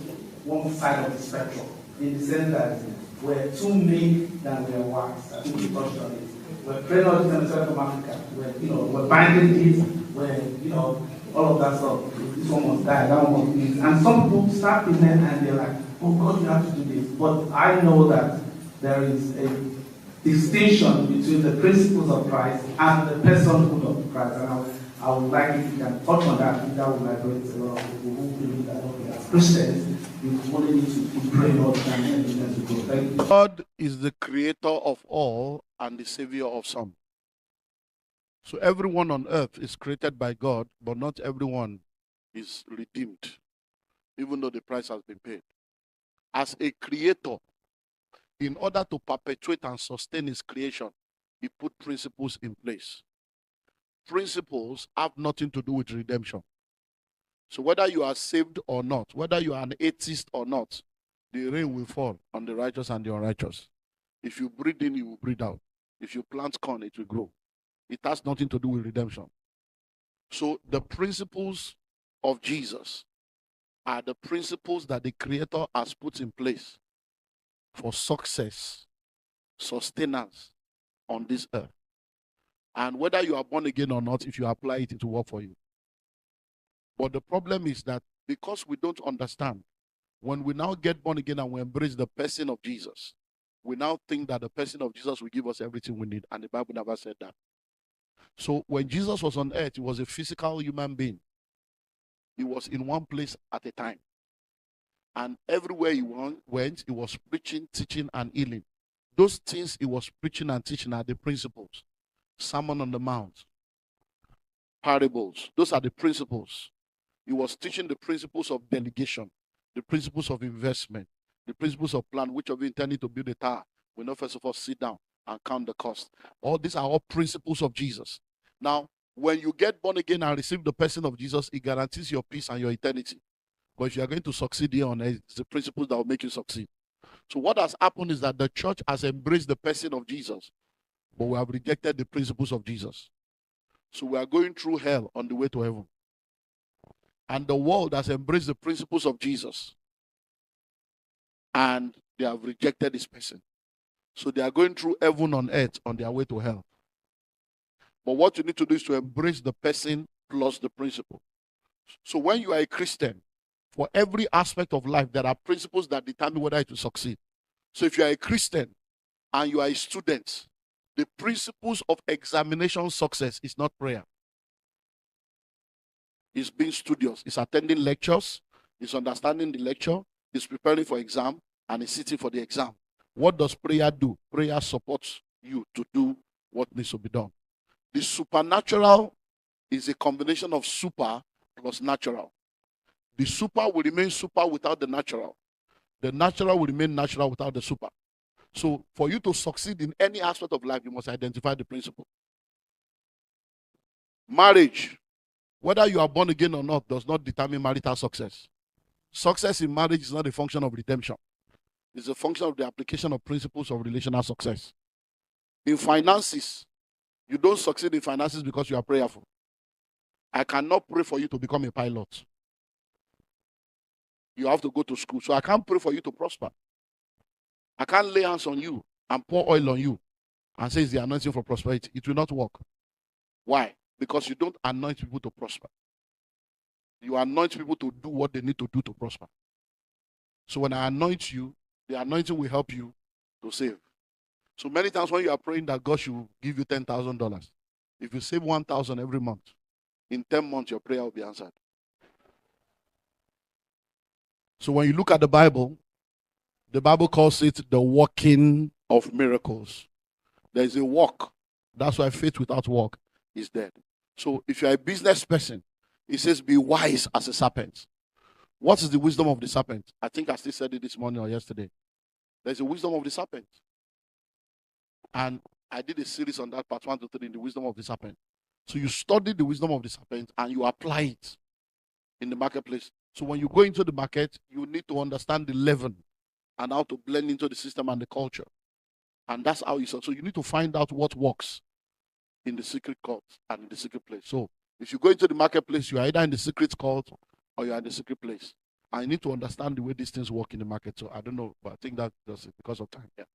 one side of the spectrum. in the sense that we're too meek than we are wise. I think we touched on it. We're praying all the time in Central Africa. We're binding it. All of that stuff. This one must die. That one must be. And some people start in there and they're like, "Oh God, you have to do this." But I know that there is a distinction between the principles of Christ and the personhood of Christ. And I would like if you can touch on that. I think that would liberate a lot of people who believe that as Christians, you only need to keep praying all the time and to go. Thank you. God is the creator of all and the savior of some. So everyone on earth is created by God, but not everyone is redeemed, even though the price has been paid. As a creator, in order to perpetuate and sustain his creation, he put principles in place. Principles have nothing to do with redemption. So whether you are saved or not, whether you are an atheist or not, the rain will fall on the righteous and the unrighteous. If you breathe in, you will breathe out. If you plant corn, it will grow. It has nothing to do with redemption. So the principles of Jesus are the principles that the Creator has put in place for success, sustenance on this earth. And whether you are born again or not, if you apply it, it will work for you. But the problem is that because we don't understand, when we now get born again and we embrace the person of Jesus, we now think that the person of Jesus will give us everything we need. And the Bible never said that. So when Jesus was on earth, he was a physical human being. He was in one place at a time. And everywhere he went, he was preaching, teaching, and healing. Those things he was preaching and teaching are the principles. Sermon on the Mount, parables, those are the principles. He was teaching the principles of delegation, the principles of investment, the principles of plan. Which of you intending to build a tower will not first of all sit down and count the cost. All these are all principles of Jesus. Now, when you get born again and receive the person of Jesus, it guarantees your peace and your eternity. But if you are going to succeed here on earth, it's the principles that will make you succeed. So what has happened is that the church has embraced the person of Jesus, but we have rejected the principles of Jesus. So we are going through hell on the way to heaven. And the world has embraced the principles of Jesus, and they have rejected this person. So they are going through heaven on earth on their way to hell. But what you need to do is to embrace the person plus the principle. So when you are a Christian, for every aspect of life, there are principles that determine whether it will succeed. So if you are a Christian and you are a student, the principles of examination success is not prayer. It's being studious. It's attending lectures. It's understanding the lecture. It's preparing for exam. And it's sitting for the exam. What does prayer do? Prayer supports you to do what needs to be done. The supernatural is a combination of super plus natural. The super will remain super without the natural. The natural will remain natural without the super. So for you to succeed in any aspect of life, you must identify the principle. Marriage, whether you are born again or not, does not determine marital success. Success in marriage is not a function of redemption. It's a function of the application of principles of relational success. In finances, you don't succeed in finances because you are prayerful. I cannot pray for you to become a pilot. You have to go to school. So I can't pray for you to prosper. I can't lay hands on you and pour oil on you and say it's the anointing for prosperity. It will not work. Why? Because you don't anoint people to prosper. You anoint people to do what they need to do to prosper. So when I anoint you, the anointing will help you to save. So many times when you are praying that God should give you $10,000, if you save 1,000 every month, in 10 months your prayer will be answered. So when you look at the Bible calls it the working of miracles. There is a work. That's why faith without work is dead. So if you're a business person, it says be wise as a serpent. What is the wisdom of the serpent? I think I still said it this morning or yesterday. There's a wisdom of the serpent. And I did a series on that, part 1 to 3, in the wisdom of the serpent. So you study the wisdom of the serpent and you apply it in the marketplace. So when you go into the market, you need to understand the leaven and how to blend into the system and the culture. And that's how you start. So you need to find out what works in the secret cult and in the secret place. So if you go into the marketplace, you are either in the secret cult or you are in the secret place. I need to understand the way these things work in the market. So I don't know, but I think that that's it because of time. Yeah.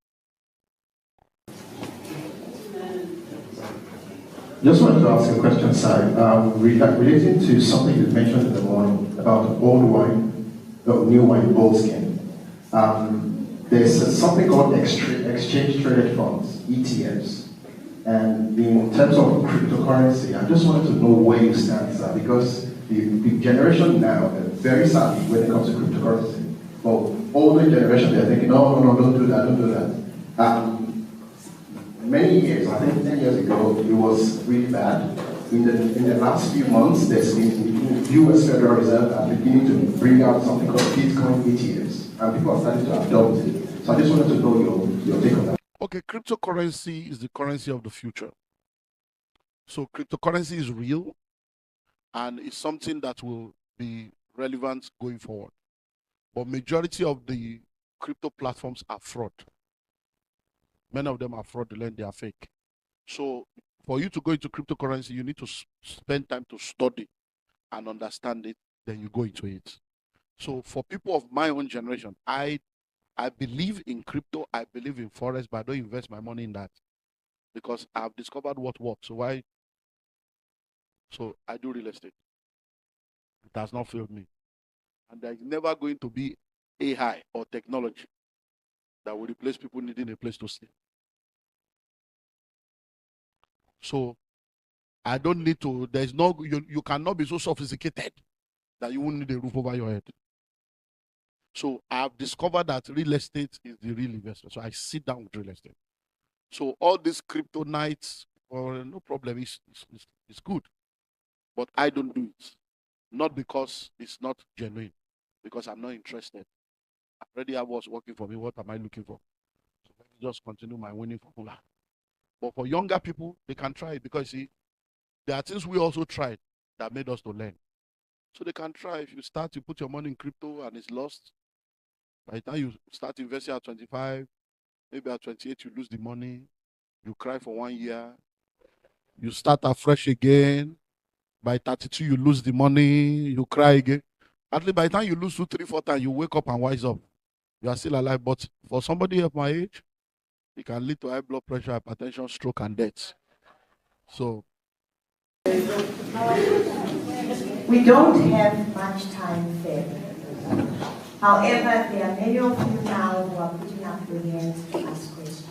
Just wanted to ask a question, sir, relating to something you mentioned in the morning about old wine, new wine, old skin. There's something called exchange traded funds, ETFs. And in terms of cryptocurrency, I just wanted to know where you stand, sir, because the generation now, they're very savvy when it comes to cryptocurrency. But older generation, they're thinking, no, don't do that, don't do that. Many years, I think 10 years ago, it was really bad. In the last few months, there's been the US Federal Reserve are beginning to bring out something called Bitcoin ETFs, and people are starting to adopt it. So I just wanted to know your take on that. Okay, cryptocurrency is the currency of the future. So cryptocurrency is real, and it's something that will be relevant going forward. But majority of the crypto platforms are fraud. Many of them are fraudulent, they are fake. So for you to go into cryptocurrency, you need to spend time to study and understand it, then you go into it. So for people of my own generation, I believe in crypto, I believe in forex, but I don't invest my money in that because I've discovered what works. So I do real estate. It has not failed me. And there's never going to be AI or technology that will replace people needing a place to stay. So I don't need to, you cannot be so sophisticated that you won't need a roof over your head. So I've discovered that real estate is the real investment. So I sit down with real estate. So all these crypto nights, no problem, it's good. But I don't do it. Not because it's not genuine, because I'm not interested. I already have what's working for me. What am I looking for? So let me just continue my winning formula. But for younger people, they can try it because, see, there are things we also tried that made us to learn. So they can try. If you put your money in crypto and it's lost. By the time you start investing at 25, maybe at 28, you lose the money. You cry for 1 year. You start afresh again. By 32, you lose the money. You cry again. At least by the time you lose 2, 3, 4 times, you wake up and wise up. You are still alive. But for somebody of my age, it can lead to high blood pressure, hypertension, stroke, and death. So we don't have much time there. However, there are many of you now who are putting up your hands to ask questions.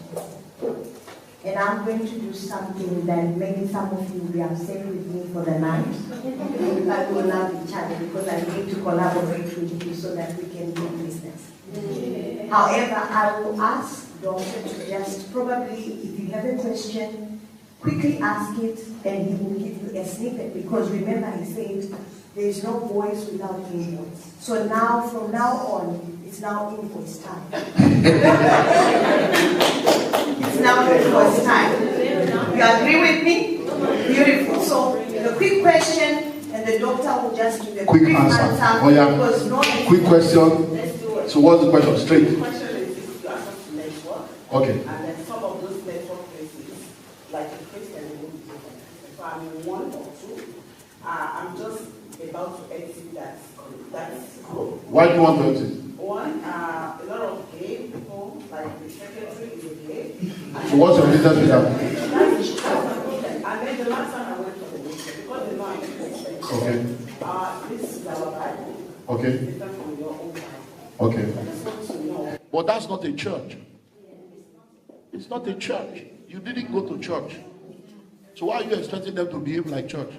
And I'm going to do something that maybe some of you will be upset with me for the night. But we love each other because I need to collaborate with you so that we can do business. However, I will ask Doctor to just probably, if you have a question, quickly ask it and he will give you a snippet, because remember he said there is no voice without invoice. So now, from now on, it's now invoice time. It's now invoice time. You agree with me? Beautiful. So the quick question, and the doctor will just do the quick answer. Oh, yeah. Because no quick question. Let's do it. So what's the question? Straight. The question is if you are supposed to network. Okay. And then some of those network places, like a Christian, they will be different. So I'm in 1 or 2. I'm just about to exit that group. Why do you want to exit? One, a lot of gay people, like the secretary is a gay. So what's your business with that? That's my problem. And then the last time I went for the meeting, because they know I'm Christian. Okay. This is our Bible. Okay. It's different from your own Bible. Okay. And I'm supposed to know. but that's not a church. It's not a church. You didn't go to church. So why are you expecting them to behave like church?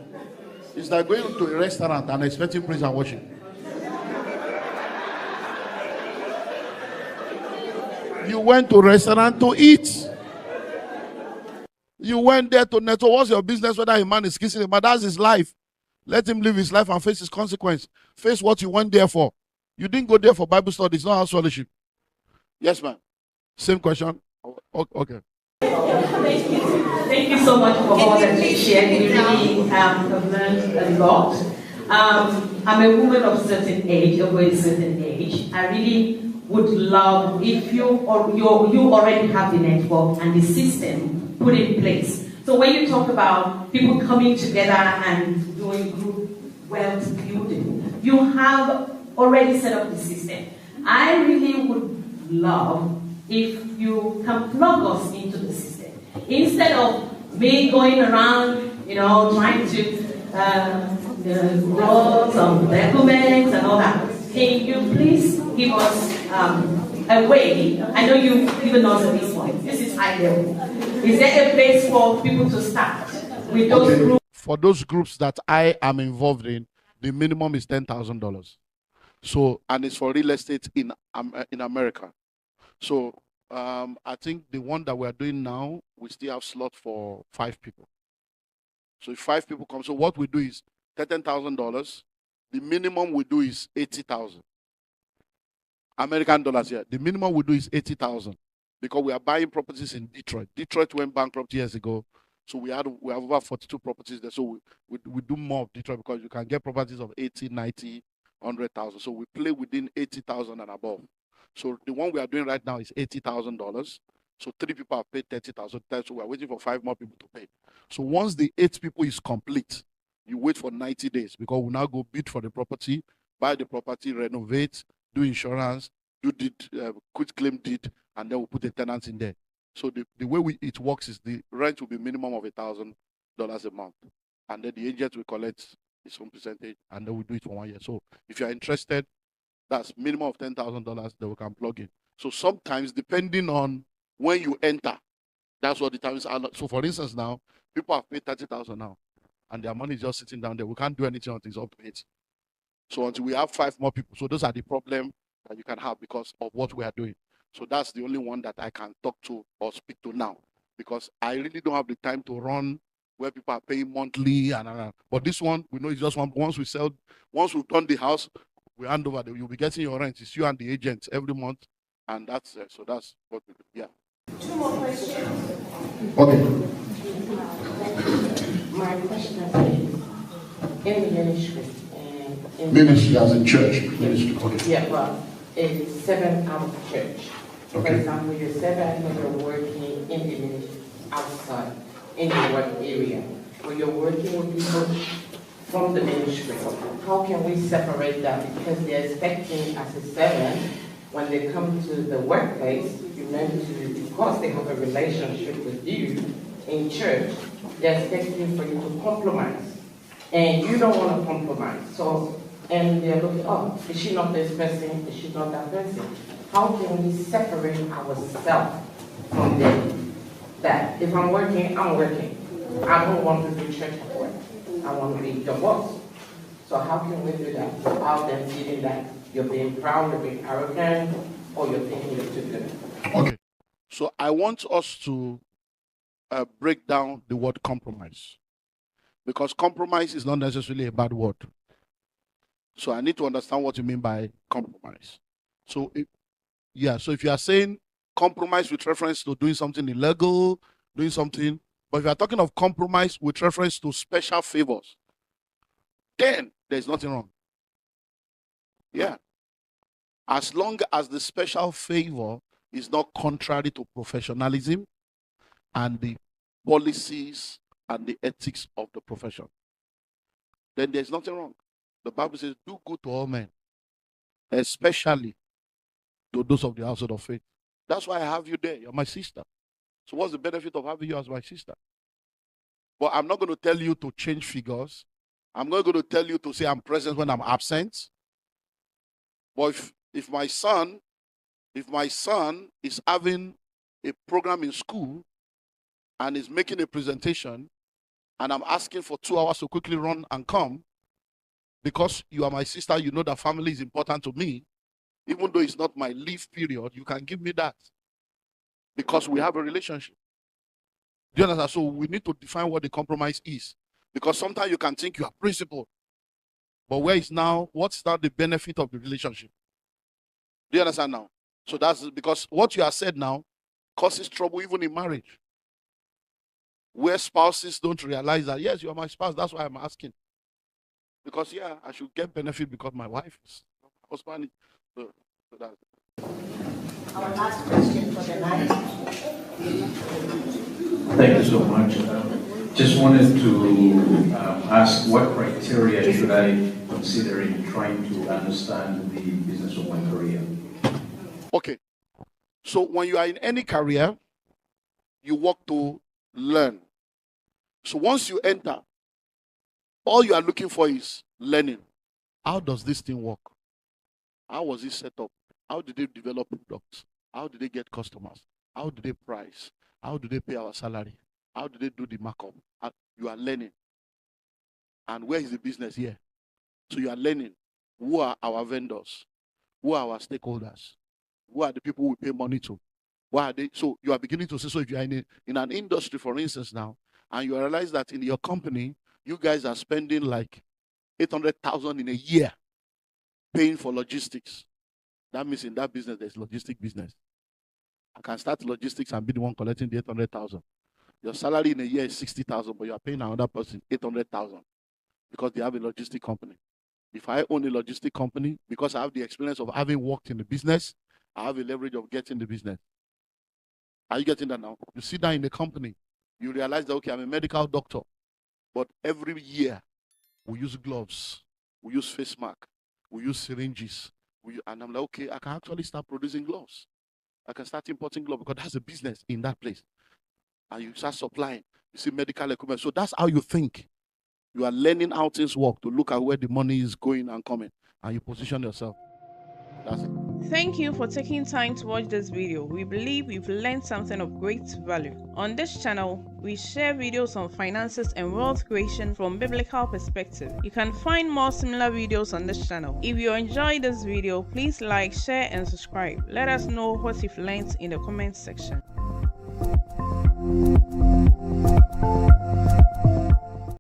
It's like going to a restaurant and expecting praise and worship. You went to a restaurant to eat. You went there to network. What's your business whether a man is kissing him? But that's his life. Let him live his life and face his consequence. Face what you went there for. You didn't go there for Bible studies, not house fellowship. Yes, ma'am. Same question. Okay. Thank you so much for all that you shared. We really have learned a lot. I'm a woman of certain age, over a certain age. I really would love if you already have the network and the system put in place. So when you talk about people coming together and doing group wealth building, you have already set up the system. I really would love if you can plug us into the system. Instead of me going around, trying to draw some documents and all that, can you please give us a way? I know you've given us at this point. This is high level. Is there a place for people to start with those groups? For those groups that I am involved in, the minimum is $10,000. So, and it's for real estate in America. So, I think the one that we're doing now, we still have slot for 5 people. So if 5 people come, so what we do is $10,000. The minimum we do is 80,000 American dollars. Yeah, the minimum we do is 80,000 because we are buying properties in Detroit. Detroit went bankrupt years ago, so we have over 42 properties there. So we do more of Detroit because you can get properties of 80, 90, 100,000. So we play within 80,000 and above. So the one we are doing right now is $80,000. So 3 people have paid 30,000. So we are waiting for 5 more people to pay. So once the 8 people is complete, you wait for 90 days because we now go bid for the property, buy the property, renovate, do insurance, do deed, quit claim deed, and then we'll put the tenants in there. So the way it works is the rent will be minimum of $1,000 a month. And then the agent will collect his own percentage, and then we do it for 1 year. So if you're interested, that's minimum of $10,000 that we can plug in. So sometimes, depending on when you enter, that's what determines. So for instance, now, people have paid 30,000 now, and their money is just sitting down there. We can't do anything until it's up to 8. So until we have 5 more people. So those are the problem that you can have because of what we are doing. So that's the only one that I can talk to or speak to now, because I really don't have the time to run where people are paying monthly. But this one, we know it's just one. Once we've done the house, we hand over. You'll be getting your rent. It's you and the agent every month, and that's so that's what we do. Yeah. 2 more questions. Okay. My question is, in the ministry, Ministry as in church. Ministry. Okay. Yeah, well, it's 7 out of church. For example, you're 7 when you're working in the ministry outside, in the work area. When you're working with people from the ministry, how can we separate that? Because they're expecting as a 7, when they come to the workplace, you meant to, because they have a relationship with you in church, they're expecting for you to compromise. And you don't want to compromise. So, and they're looking, oh, is she not this person? Is she not that person? How can we separate ourselves from them? That if I'm working, I'm working. I don't want to do church at work. I want to be your boss. So how can we do that without them feeling that you're being proud, you're being arrogant, or you're thinking you're too good? Okay. So I want us to break down the word compromise, because compromise is not necessarily a bad word. So I need to understand what you mean by compromise. So if you are saying compromise with reference to doing something illegal, doing something, but if you are talking of compromise with reference to special favors, then there's nothing wrong. Yeah. As long as the special favor is not contrary to professionalism and the policies and the ethics of the profession, then there's nothing wrong. The Bible says, do good to all men, especially to those of the household of faith. That's why I have you there. You're my sister. So what's the benefit of having you as my sister? But I'm not going to tell you to change figures. I'm not going to tell you to say I'm present when I'm absent. But if my son is having a program in school and is making a presentation, and I'm asking for 2 hours to quickly run and come, because you are my sister, you know that family is important to me, even though it's not my leave period, you can give me that. Because we have a relationship. Do you understand? So we need to define what the compromise is. Because sometimes you can think you are principled, but what's now the benefit of the relationship? Do you understand now? So that's because what you have said now causes trouble even in marriage, where spouses don't realize that, yes, you are my spouse, that's why I'm asking. Because, yeah, I should get benefit because my wife is husband. So that's Our last question for the night. Thank you so much. Just wanted to ask, what criteria should I considering trying to understand the business of my career? Okay. So when you are in any career, you work to learn. So once you enter, all you are looking for is learning. How does this thing work? How was it set up? How did they develop products? How did they get customers? How did they price? How do they pay our salary? How do they do the markup? You are learning. And where is the business here? So you are learning. Who are our vendors? Who are our stakeholders? Who are the people we pay money to? Why are they? So you are beginning to see. So if you are in an industry, for instance, now, and you realize that in your company, you guys are spending like 800,000 in a year paying for logistics. That means in that business, there's logistic business. I can start logistics and be the one collecting the 800,000. Your salary in a year is 60,000, but you are paying another person 800,000 because they have a logistic company. If I own a logistic company, because I have the experience of having worked in the business, I have a leverage of getting the business. Are you getting that now? You sit down in the company, you realize that, okay, I'm a medical doctor, but every year we use gloves, we use face mask, we use syringes, and I'm like, okay, I can actually start producing gloves. I can start importing gloves because that's a business in that place. And you start supplying, you see medical equipment. So that's how you think. You are learning how things work to look at where the money is going and coming, and you position yourself. That's it. Thank you for taking time to watch this video. We believe you've learned something of great value. On this channel, we share videos on finances and wealth creation from biblical perspective. You can find more similar videos on this channel. If you enjoyed this video, please like, share and subscribe. Let us know what you've learned in the comment section.